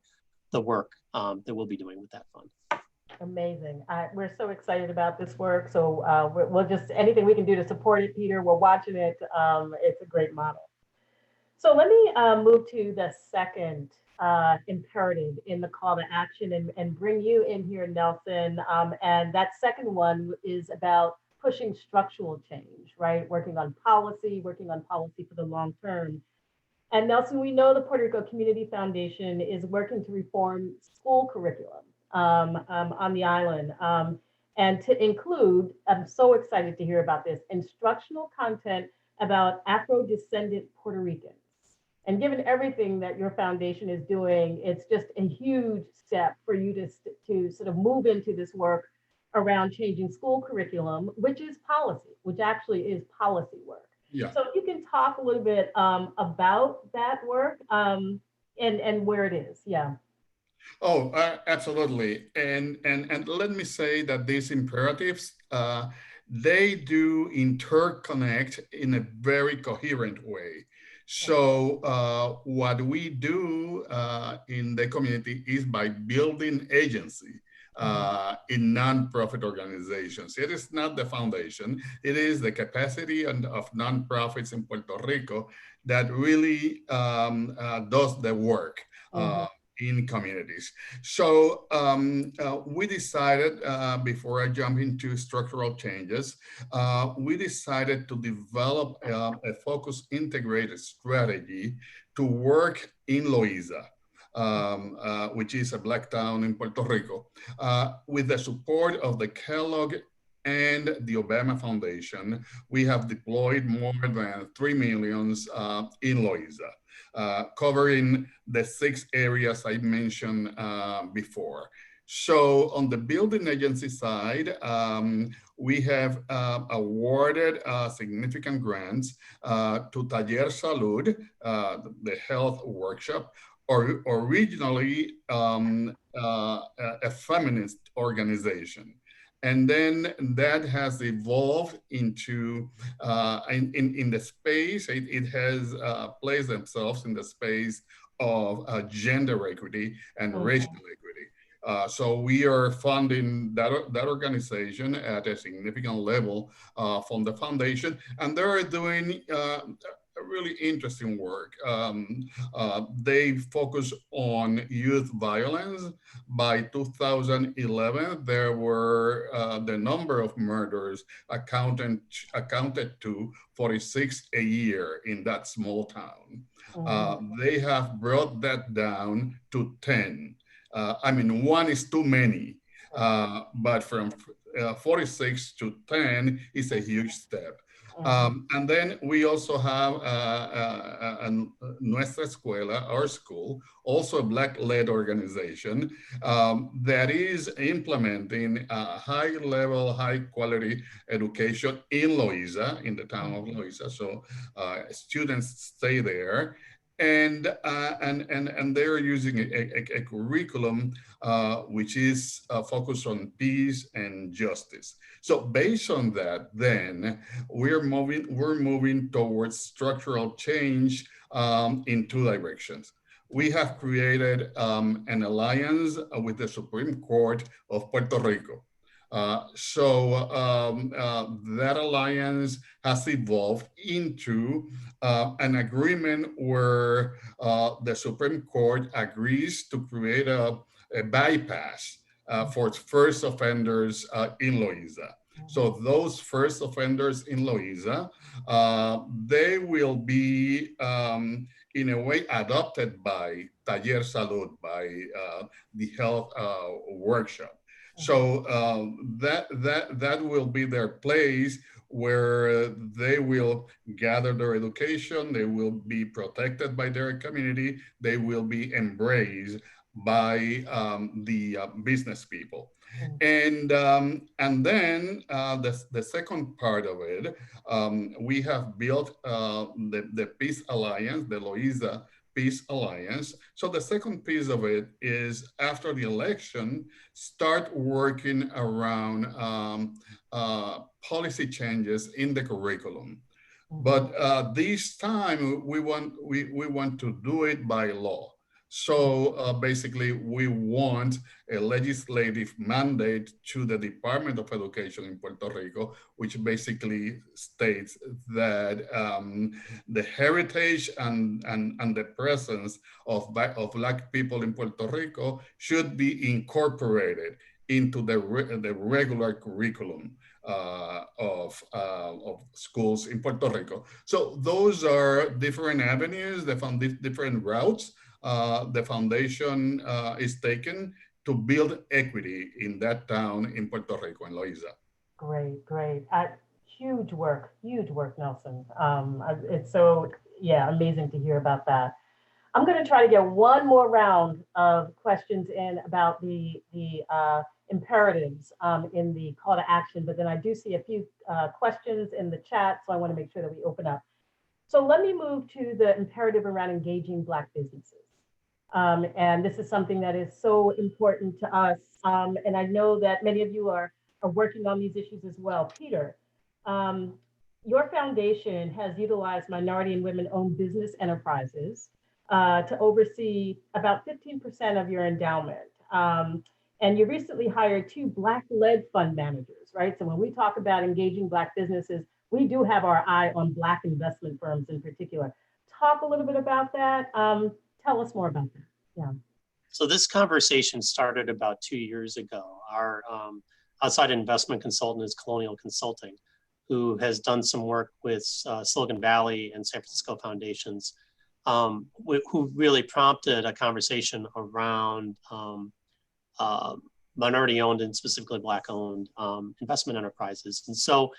the work that we'll be doing with that fund. Amazing. We're so excited about this work. So we'll just, anything we can do to support it, Peter, we're watching it. It's a great model. So let me move to the second imperative in the call to action and bring you in here, Nelson. And that second one is about pushing structural change, right? Working on policy for the long term. And Nelson, we know the Puerto Rico Community Foundation is working to reform school curriculum on the island. And to include, I'm so excited to hear about this, instructional content about Afro-descendant Puerto Ricans. And given everything that your foundation is doing, it's just a huge step for you to sort of move into this work around changing school curriculum, which is policy, which actually is policy work. Yeah. So if you can talk a little bit about that work and where it is. Yeah. Oh, absolutely. And let me say that these imperatives, they do interconnect in a very coherent way. So what we do in the community is by building agency in nonprofit organizations. It is not the foundation. It is the capacity of nonprofits in Puerto Rico that really does the work in communities. So we decided, before I jump into structural changes, we decided to develop a focused integrated strategy to work in Loíza, which is a Black town in Puerto Rico, with the support of the Kellogg and the Obama Foundation. We have deployed more than 3 million in Loíza, covering the 6 areas I mentioned before. So on the building agency side, we have awarded significant grants to Taller Salud, the health workshop, or originally a feminist organization. And then that has evolved into, in the space, it has placed themselves in the space of gender equity and racial equity. So we are funding that organization at a significant level from the foundation, and they're doing really interesting work. They focus on youth violence. By 2011, there were the number of murders accounted to 46 a year in that small town. They have brought that down to 10. I mean, 1 is too many, but from 46 to 10 is a huge step. And then we also have Nuestra Escuela, our school, also a Black-led organization that is implementing high-level, high-quality education in Loíza, in the town of Loíza. So students stay there. And they're using a curriculum which is focused on peace and justice. So based on that, then we're moving towards structural change in 2 directions. We have created an alliance with the Supreme Court of Puerto Rico. That alliance has evolved into an agreement where the Supreme Court agrees to create a bypass for first offenders in Loíza. So those first offenders in Loíza, they will be in a way adopted by Taller Salud, by the health workshop. So that will be their place where they will gather their education, they will be protected by their community, they will be embraced by the business people. And then the second part of it, we have built the Peace Alliance, the Loíza Peace Alliance. So the second piece of it is after the election, start working around policy changes in the curriculum. But this time we want to do it by law. So basically, we want a legislative mandate to the Department of Education in Puerto Rico, which basically states that the heritage and the presence of Black people in Puerto Rico should be incorporated into the regular curriculum of schools in Puerto Rico. So those are different avenues, they found different routes. The foundation is taken to build equity in that town in Puerto Rico, in Loíza. Great, great. Huge work, Nelson. It's so, amazing to hear about that. I'm going to try to get one more round of questions in about the imperatives in the call to action, but then I do see a few questions in the chat, so I want to make sure that we open up. So let me move to the imperative around engaging Black businesses. And this is something that is so important to us. And I know that many of you are working on these issues as well. Peter, your foundation has utilized minority and women-owned business enterprises to oversee about 15% of your endowment. And you recently hired 2 Black-led fund managers, right? So when we talk about engaging Black businesses, we do have our eye on Black investment firms in particular. Talk a little bit about that. Tell us more about that. Yeah. So this conversation started about 2 years ago. Our outside investment consultant is Colonial Consulting, who has done some work with Silicon Valley and San Francisco foundations, who really prompted a conversation around minority-owned and specifically Black-owned investment enterprises. And so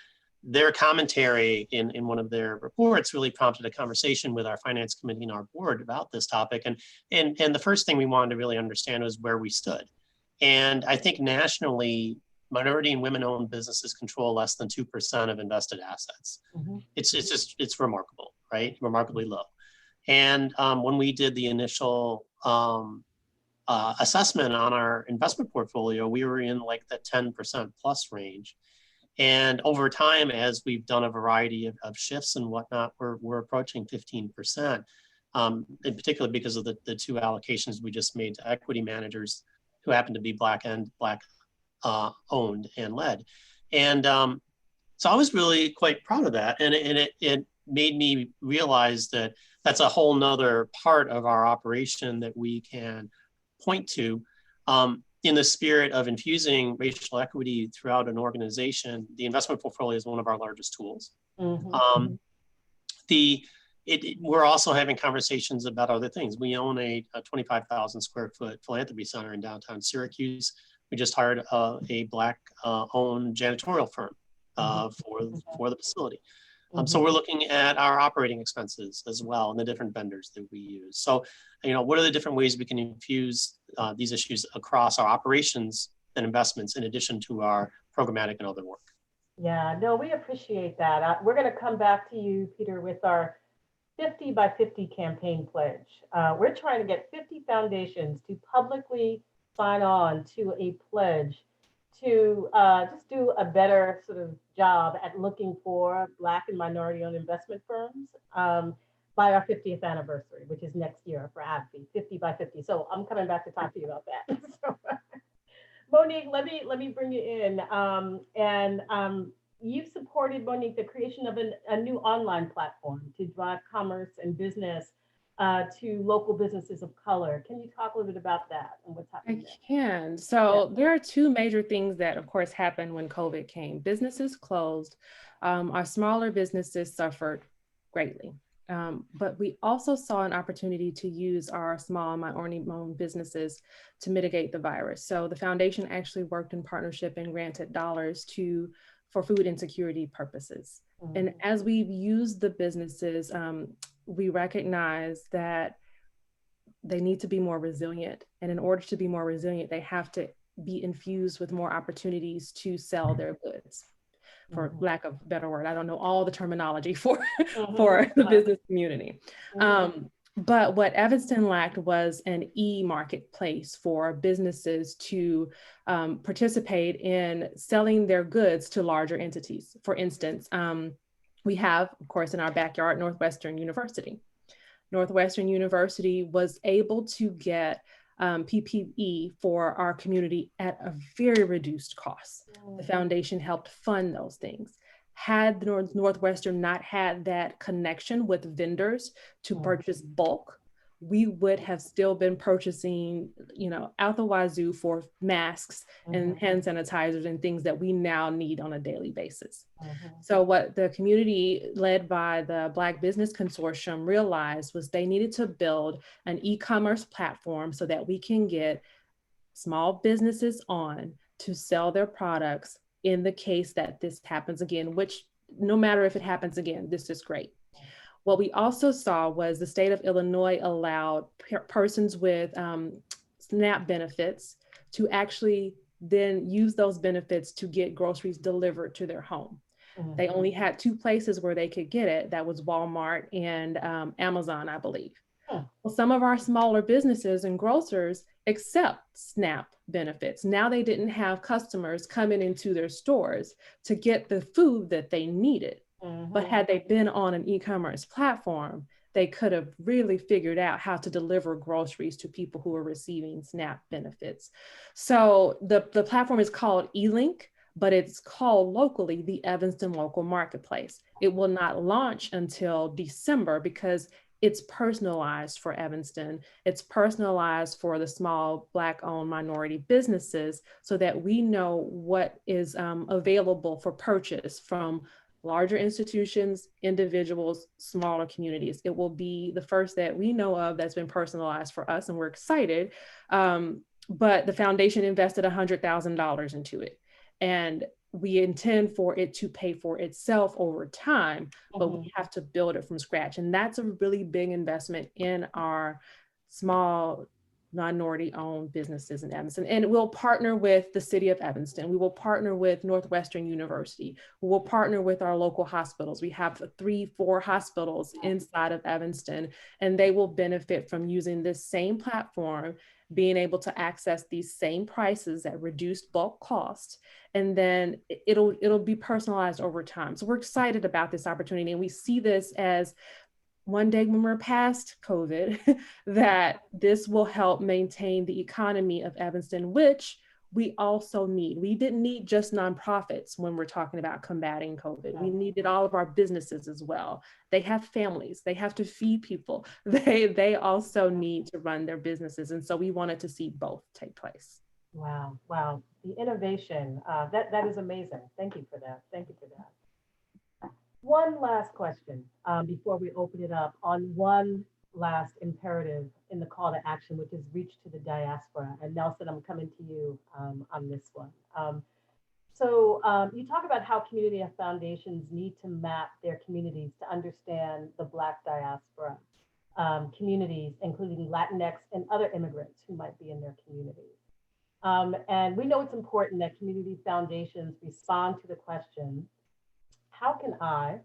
their commentary in one of their reports really prompted a conversation with our finance committee and our board about this topic. And the first thing we wanted to really understand was where we stood. And I think nationally, minority and women-owned businesses control less than 2% of invested assets. Mm-hmm. It's remarkable, right? Remarkably low. And when we did the initial assessment on our investment portfolio, we were in like the 10% plus range. And over time, as we've done a variety of shifts and whatnot, we're approaching 15%, in particular because of the 2 allocations we just made to equity managers who happen to be Black owned and led. And so I was really quite proud of that. And it made me realize that that's a whole nother part of our operation that we can point to. In the spirit of infusing racial equity throughout an organization, the investment portfolio is one of our largest tools. Mm-hmm. We're also having conversations about other things. We own a 25,000 square foot philanthropy center in downtown Syracuse. We just hired a Black owned janitorial firm for the facility. So we're looking at our operating expenses as well and the different vendors that we use. So, what are the different ways we can infuse these issues across our operations and investments in addition to our programmatic and other work? Yeah, no, we appreciate that. We're going to come back to you, Peter, with our 50 by 50 campaign pledge. We're trying to get 50 foundations to publicly sign on to a pledge to just do a better sort of job at looking for Black and minority-owned investment firms by our 50th anniversary, which is next year for ABFE, 50 by 50. So I'm coming back to talk to you about that. Monique, let me bring you in. You've supported, Monique, the creation of a new online platform to drive commerce and business to local businesses of color. Can you talk a little bit about that and what's happening there? I can. So there are two major things that, of course, happened when COVID came. Businesses closed. Our smaller businesses suffered greatly. But we also saw an opportunity to use our small minority-owned businesses to mitigate the virus. So the foundation actually worked in partnership and granted dollars for food insecurity purposes. Mm-hmm. And as we've used the businesses, we recognize that they need to be more resilient. And in order to be more resilient, they have to be infused with more opportunities to sell their goods. For lack of a better word, I don't know all the terminology for the business community. But what Evanston lacked was an e-marketplace for businesses to participate in selling their goods to larger entities. For instance, we have, of course, in our backyard, Northwestern University. Northwestern University was able to get PPE for our community at a very reduced cost. The foundation helped fund those things. Had Northwestern not had that connection with vendors to purchase bulk, we would have still been purchasing, out the wazoo for masks and hand sanitizers and things that we now need on a daily basis. So what the community led by the Black Business Consortium realized was they needed to build an e-commerce platform so that we can get small businesses on to sell their products in the case that this happens again, which no matter if it happens again, this is great. What we also saw was the state of Illinois allowed persons with SNAP benefits to actually then use those benefits to get groceries delivered to their home. They only had two places where they could get it. That was Walmart and Amazon, I believe. Well, some of our smaller businesses and grocers accept SNAP benefits. Now they didn't have customers coming into their stores to get the food that they needed. But had they been on an e-commerce platform, they could have really figured out how to deliver groceries to people who are receiving SNAP benefits. So the platform is called eLink, but it's called locally the Evanston Local Marketplace. It will not launch until December because it's personalized for Evanston. It's personalized for the small Black-owned minority businesses so that we know what is available for purchase from larger institutions, individuals, smaller communities. It will be the first that we know of that's been personalized for us, and we're excited. But the foundation invested $100,000 into it. And we intend for it to pay for itself over time, but we have to build it from scratch. And that's a really big investment in our small minority-owned businesses in Evanston. And we'll partner with the city of Evanston. We will partner with Northwestern University. We will partner with our local hospitals. We have 3-4 hospitals inside of Evanston, and they will benefit from using this same platform, being able to access these same prices at reduced bulk cost. And then it'll be personalized over time. So we're excited about this opportunity. And we see this as one day when we're past COVID, that this will help maintain the economy of Evanston, which we also need. We didn't need just nonprofits when we're talking about combating COVID. We needed all of our businesses as well. They have families, they have to feed people. They also need to run their businesses. And so we wanted to see both take place. Wow, wow. The innovation, that is amazing. Thank you for that. Thank you for that. One last question before we open it up on one last imperative in the call to action, which is reach to the diaspora. And Nelson, I'm coming to you on this one. So you talk about how community foundations need to map their communities to understand the Black diaspora communities, including Latinx and other immigrants who might be in their communities. And we know it's important that community foundations respond to the question, how can I,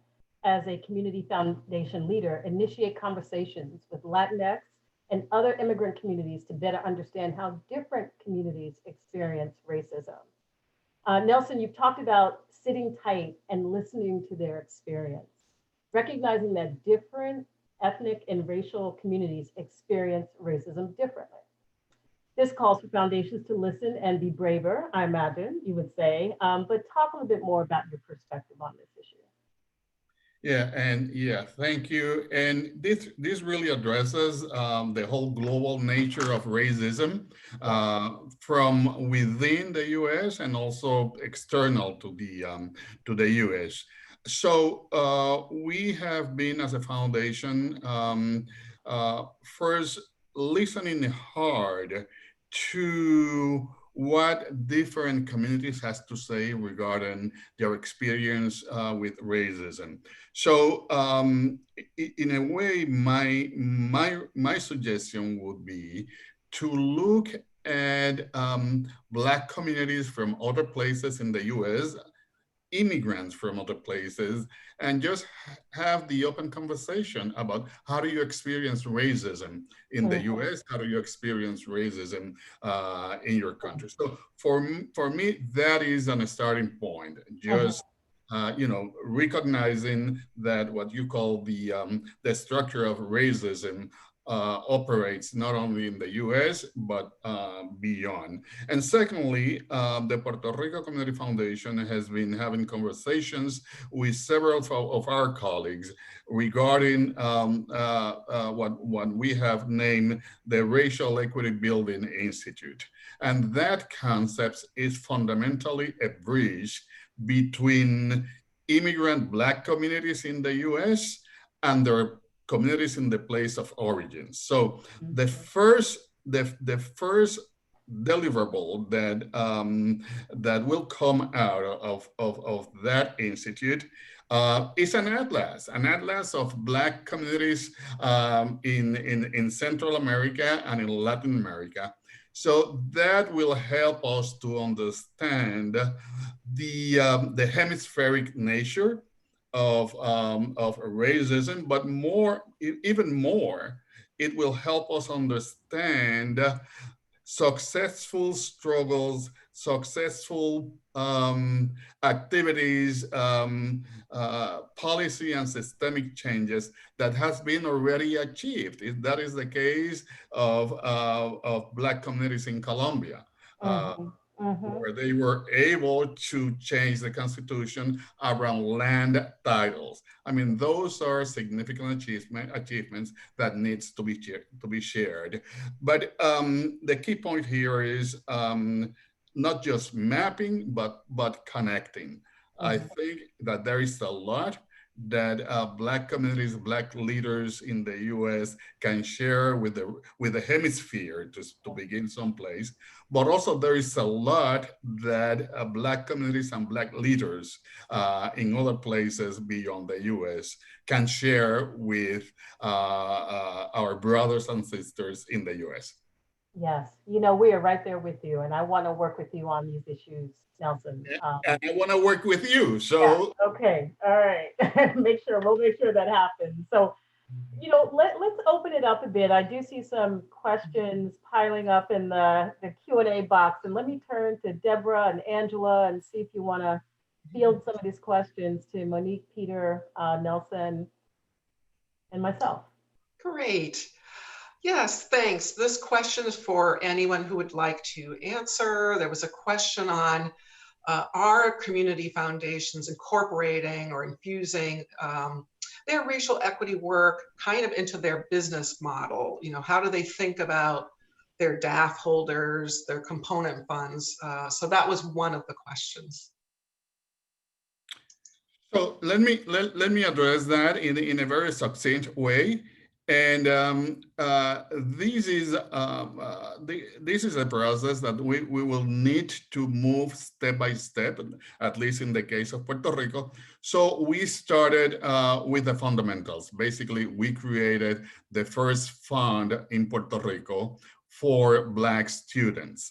as a community foundation leader, initiate conversations with Latinx and other immigrant communities to better understand how different communities experience racism? Nelson, you've talked about sitting tight and listening to their experience, recognizing that different ethnic and racial communities experience racism differently. This calls for foundations to listen and be braver, I imagine you would say, but talk a little bit more about your perspective on this issue. Thank you. And this really addresses the whole global nature of racism from within the U.S. and also external to the U.S. So we have been, as a foundation, first listening hard to what different communities has to say regarding their experience with racism. So in a way, my suggestion would be to look at Black communities from other places in the US, immigrants from other places, and just have the open conversation about how do you experience racism in the US, how do you experience racism in your country. So for me, that is a starting point, just recognizing that what you call the structure of racism operates not only in the US, but beyond. And secondly, the Puerto Rico Community Foundation has been having conversations with several of our colleagues regarding what we have named the Racial Equity Building Institute. And that concept is fundamentally a bridge between immigrant Black communities in the US and their communities in the place of origin. So the first deliverable that will come out of that institute is an atlas of Black communities in Central America and in Latin America. So that will help us to understand the hemispheric nature of racism, but even more, it will help us understand successful struggles, successful activities, policy and systemic changes that has been already achieved. That is the case of Black communities in Colombia. Where they were able to change the Constitution around land titles. I mean, those are significant achievements that needs to be shared. But the key point here is not just mapping, but connecting. I think that there is a lot that Black communities, Black leaders in the U.S. can share with the hemisphere to begin someplace, but also there is a lot that Black communities and Black leaders in other places beyond the U.S. can share with our brothers and sisters in the U.S. Yes, we are right there with you, and I want to work with you on these issues, Nelson. And I want to work with you. So yeah, okay, all right. We'll make sure that happens. So, let's open it up a bit. I do see some questions piling up in the Q&A box, and let me turn to Deborah and Angela and see if you want to field some of these questions to Monique, Peter, Nelson, and myself. Great. Yes, thanks. This question is for anyone who would like to answer. There was a question on are community foundations incorporating or infusing their racial equity work kind of into their business model? How do they think about their DAF holders, their component funds? So that was one of the questions. So let me address that in a very succinct way. And this is a process that we will need to move step by step, at least in the case of Puerto Rico. So we started with the fundamentals. Basically, we created the first fund in Puerto Rico for Black students.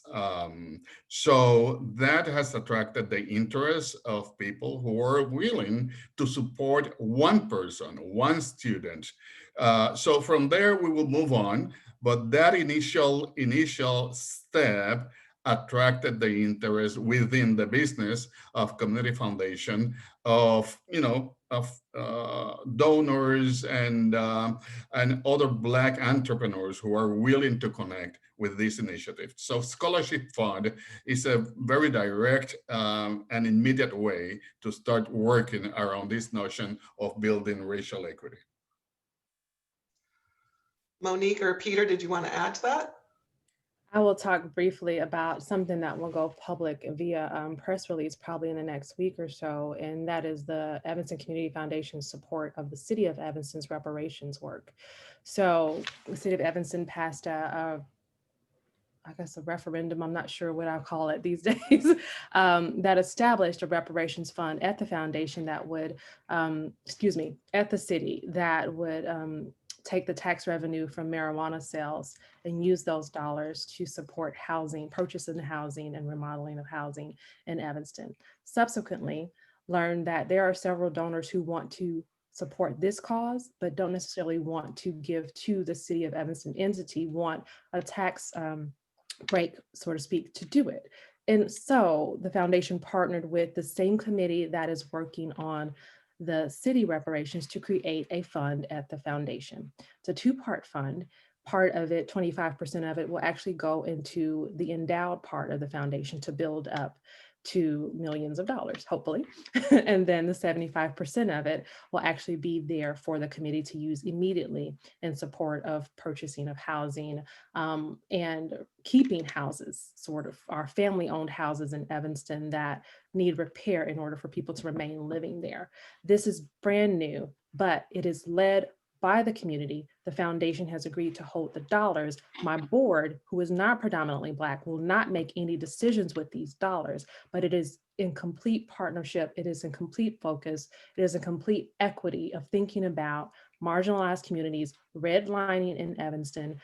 So that has attracted the interest of people who are willing to support one person, one student. So from there, we will move on. But that initial step attracted the interest within the business of community foundation of donors and other Black entrepreneurs who are willing to connect with this initiative. So Scholarship Fund is a very direct and immediate way to start working around this notion of building racial equity. Monique or Peter, did you want to add to that? I will talk briefly about something that will go public via press release probably in the next week or so, and that is the Evanston Community Foundation's support of the City of Evanston's reparations work. So the City of Evanston passed I guess a referendum, I'm not sure what I'll call it these days, that established a reparations fund at the foundation that would, at the city that would take the tax revenue from marijuana sales and use those dollars to support housing, purchasing housing and remodeling of housing in Evanston. Subsequently, learned that there are several donors who want to support this cause, but don't necessarily want to give to the City of Evanston entity, want a tax break, so to speak, to do it. And so the foundation partnered with the same committee that is working on the city reparations to create a fund at the foundation. It's a two-part fund. Part of it, 25% of it, will actually go into the endowed part of the foundation to build up to millions of dollars, hopefully. And then the 75% of it will actually be there for the committee to use immediately in support of purchasing of housing and keeping houses, sort of our family-owned houses in Evanston that need repair in order for people to remain living there. This is brand new, but it is led by the community. The foundation has agreed to hold the dollars. My board, who is not predominantly Black, will not make any decisions with these dollars, but it is in complete partnership. It is in complete focus. It is a complete equity of thinking about marginalized communities, redlining in Evanston,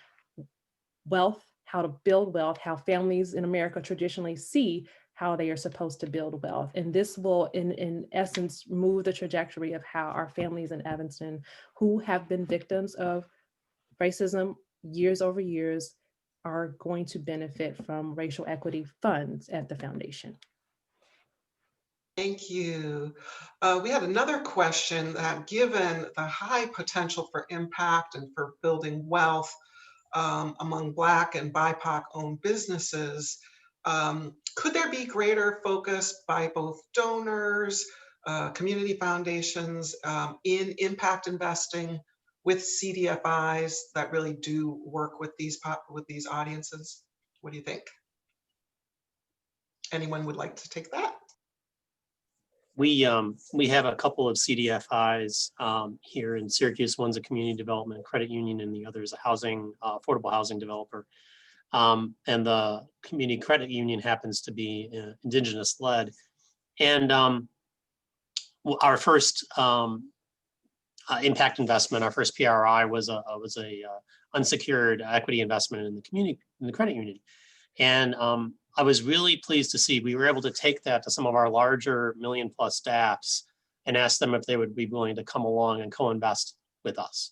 wealth, how to build wealth, how families in America traditionally see how they are supposed to build wealth. And this will, in essence, move the trajectory of how our families in Evanston who have been victims of racism years over years are going to benefit from racial equity funds at the foundation. Thank you. We had another question that given the high potential for impact and for building wealth among Black and BIPOC owned businesses, could there be greater focus by both donors, community foundations in impact investing with CDFIs that really do work with these audiences? What do you think? Anyone would like to take that? We have a couple of CDFIs here in Syracuse. One's a community development credit union, and the other is a housing, affordable housing developer. And the community credit union happens to be indigenous led. And our first impact investment, our first PRI was a unsecured equity investment in the credit union. And I was really pleased to see we were able to take that to some of our larger million-plus staffs and ask them if they would be willing to come along and co-invest with us,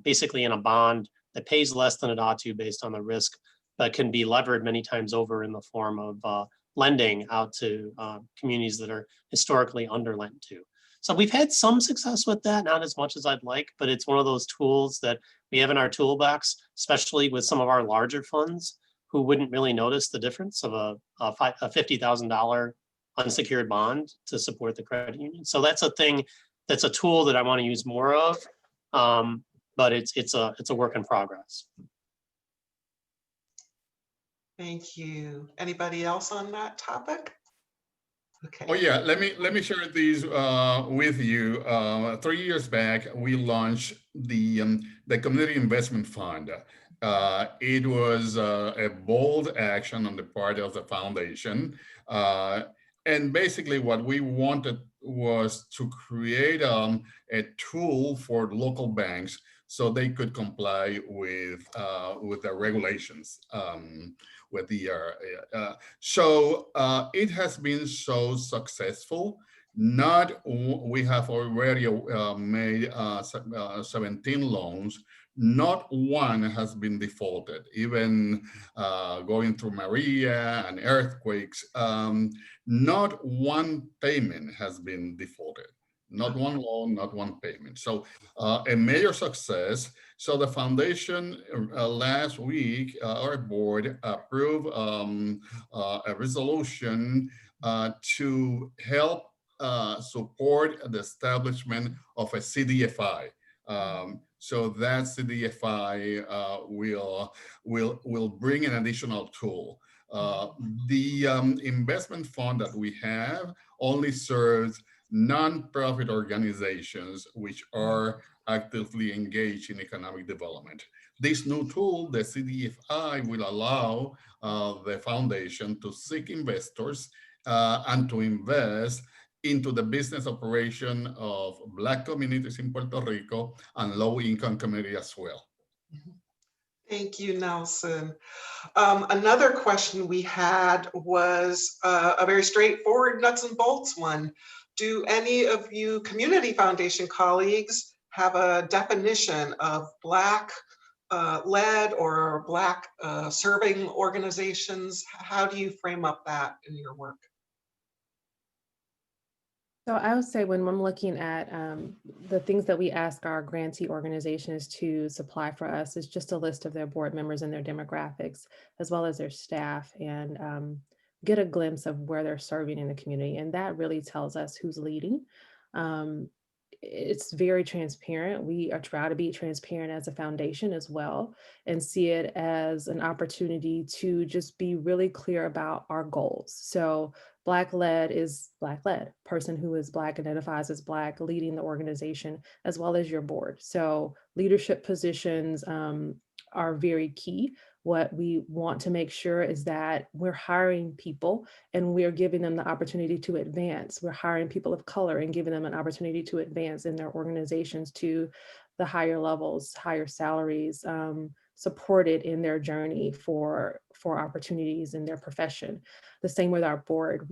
basically in a bond that pays less than it ought to based on the risk, but can be levered many times over in the form of lending out to communities that are historically underlent to. So we've had some success with that, not as much as I'd like, but it's one of those tools that we have in our toolbox, especially with some of our larger funds who wouldn't really notice the difference of a $50,000 unsecured bond to support the credit union. So that's a thing, that's a tool that I want to use more of, but it's a work in progress. Thank you. Anybody else on that topic? Okay. Oh yeah, let me share these with you. 3 years back, we launched the Community Investment Fund. It was a bold action on the part of the foundation. And basically what we wanted was to create a tool for local banks so they could comply with the regulations. So it has been so successful. We have already made 17 loans. Not one has been defaulted, even going through Maria and earthquakes. Not one payment has been defaulted. not one loan, not one payment. So a major success. So the foundation last week, our board approved a resolution to help support the establishment of a CDFI. So that CDFI will bring an additional tool. The investment fund that we have only serves non-profit organizations which are actively engaged in economic development. This new tool, the CDFI, will allow the foundation to seek investors and to invest into the business operation of Black communities in Puerto Rico and low-income community as well. Thank you, Nelson. Another question we had was a very straightforward nuts and bolts one. Do any of you community foundation colleagues have a definition of Black led or Black serving organizations? How do you frame up that in your work? So I would say when I'm looking at the things that we ask our grantee organizations to supply for us is just a list of their board members and their demographics, as well as their staff, and get a glimpse of where they're serving in the community. And that really tells us who's leading. It's very transparent. We are trying to be transparent as a foundation as well, and see it as an opportunity to just be really clear about our goals. So Black led is Black led, person who is Black, identifies as Black, leading the organization, as well as your board. So leadership positions are very key. What we want to make sure is that we're hiring people and we're giving them the opportunity to advance. We're hiring people of color and giving them an opportunity to advance in their organizations to the higher levels, higher salaries, supported in their journey for opportunities in their profession. The same with our board.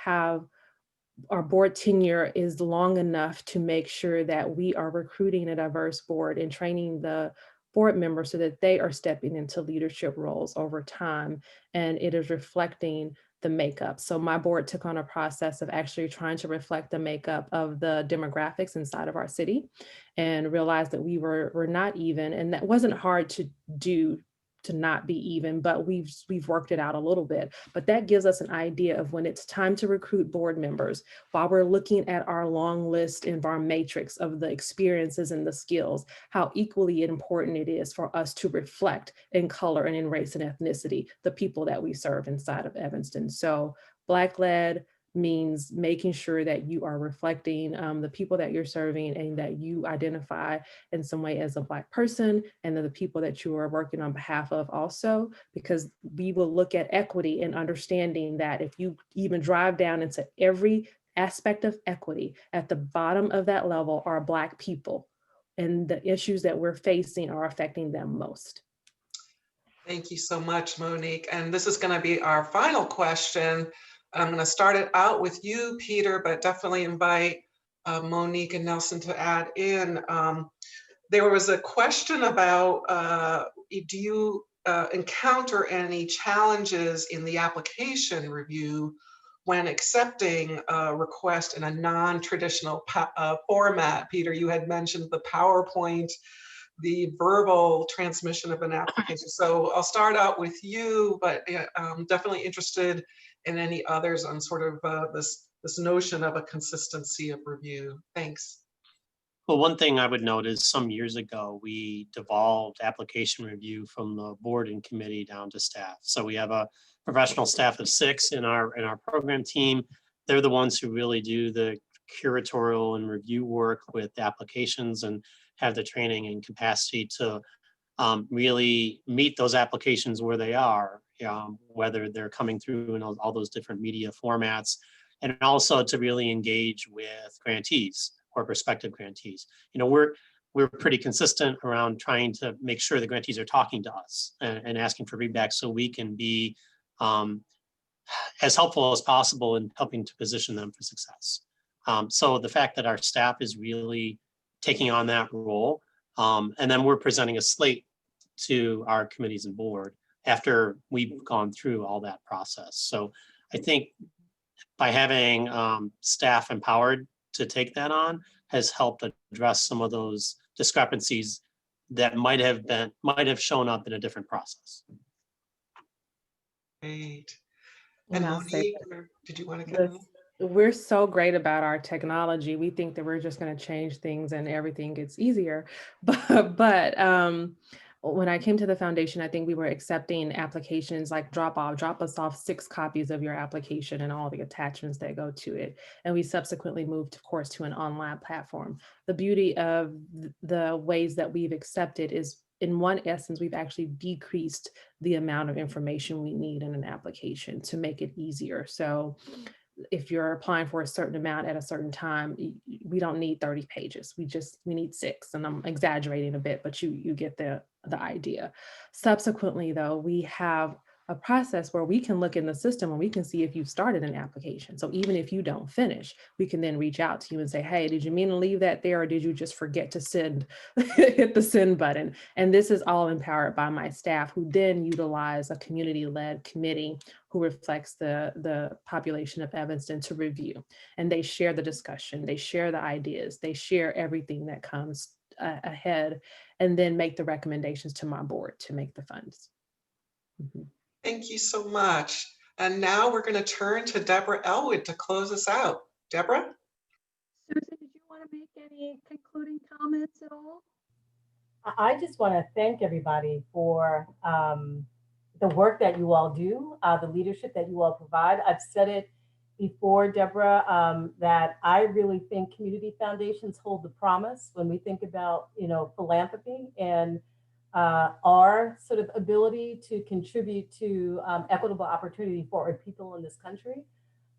Our board tenure is long enough to make sure that we are recruiting a diverse board and training the board members so that they are stepping into leadership roles over time, and it is reflecting the makeup. So my board took on a process of actually trying to reflect the makeup of the demographics inside of our city, and realized that we were not even, and that wasn't hard to do, to not be even, but we've worked it out a little bit. But that gives us an idea of when it's time to recruit board members, while we're looking at our long list and our matrix of the experiences and the skills, how equally important it is for us to reflect in color and in race and ethnicity, the people that we serve inside of Evanston. So Black led means making sure that you are reflecting the people that you're serving, and that you identify in some way as a Black person, and then the people that you are working on behalf of also, because we will look at equity and understanding that if you even drive down into every aspect of equity, at the bottom of that level are Black people, and the issues that we're facing are affecting them most. Thank you so much, Monique. And this is going to be our final question. I'm going to start it out with you, Peter, but definitely invite Monique and Nelson to add in. There was a question about, do you encounter any challenges in the application review when accepting a request in a non-traditional format? Peter, you had mentioned the PowerPoint, the verbal transmission of an application. So I'll start out with you, but I'm definitely interested in any others on sort of this notion of a consistency of review. Thanks. Well, one thing I would note is some years ago, we devolved application review from the board and committee down to staff. So we have a professional staff of 6 in our program team. They're the ones who really do the curatorial and review work with applications and have the training and capacity to really meet those applications where they are, whether they're coming through in all those different media formats, and also to really engage with grantees or prospective grantees. You know, we're pretty consistent around trying to make sure the grantees are talking to us and asking for feedback, so we can be as helpful as possible in helping to position them for success. So the fact that our staff is really taking on that role, and then we're presenting a slate to our committees and board after we've gone through all that process. So I think by having staff empowered to take that on has helped address some of those discrepancies that might have shown up in a different process. Great. And I'll say Monique, did you want to come in? we're so great about our technology. We think that we're just going to change things and everything gets easier. But when I came to the foundation, I think we were accepting applications like drop us off 6 copies of your application and all the attachments that go to it. And we subsequently moved, of course, to an online platform. The beauty of the ways that we've accepted is, in one essence, we've actually decreased the amount of information we need in an application to make it easier. So if you're applying for a certain amount at a certain time, we don't need 30 pages. We need 6, and I'm exaggerating a bit, but you get the idea. Subsequently, though, we have a process where we can look in the system and we can see if you've started an application. So even if you don't finish, we can then reach out to you and say, hey, did you mean to leave that there, or did you just forget to send, hit the send button? And this is all empowered by my staff, who then utilize a community-led committee who reflects the population of Evanston to review. And they share the discussion, they share the ideas, they share everything that comes ahead, and then make the recommendations to my board to make the funds. Mm-hmm. Thank you so much. And now we're going to turn to Deborah Ellwood to close us out. Deborah? Susan, did you want to make any concluding comments at all? I just want to thank everybody for the work that you all do, the leadership that you all provide. I've said it before, Deborah, that I really think community foundations hold the promise when we think about, philanthropy and our sort of ability to contribute to equitable opportunity for our people in this country.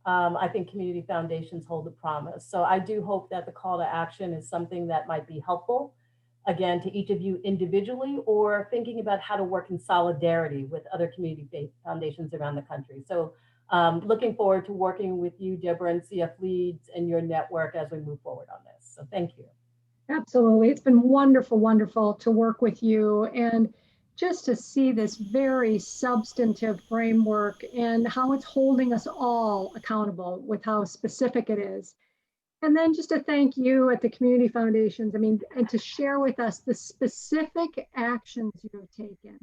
I think community foundations hold the promise. So I do hope that the call to action is something that might be helpful, again, to each of you individually, or thinking about how to work in solidarity with other community foundations around the country. So looking forward to working with you, Deborah, and CF Leads and your network as we move forward on this. So thank you. Absolutely. It's been wonderful, wonderful to work with you, and just to see this very substantive framework and how it's holding us all accountable with how specific it is. And then just to thank you at the community foundations, and to share with us the specific actions you have taken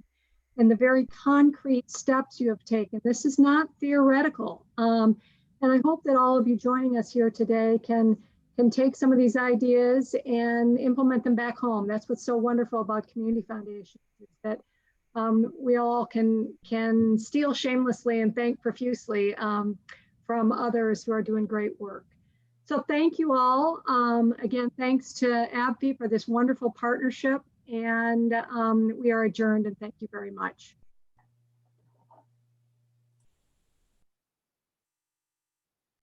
and the very concrete steps you have taken. This is not theoretical. And I hope that all of you joining us here today can take some of these ideas and implement them back home. That's what's so wonderful about community foundations, is that we all can steal shamelessly and thank profusely from others who are doing great work. So thank you all. Again, thanks to ABFE for this wonderful partnership, and we are adjourned, and thank you very much.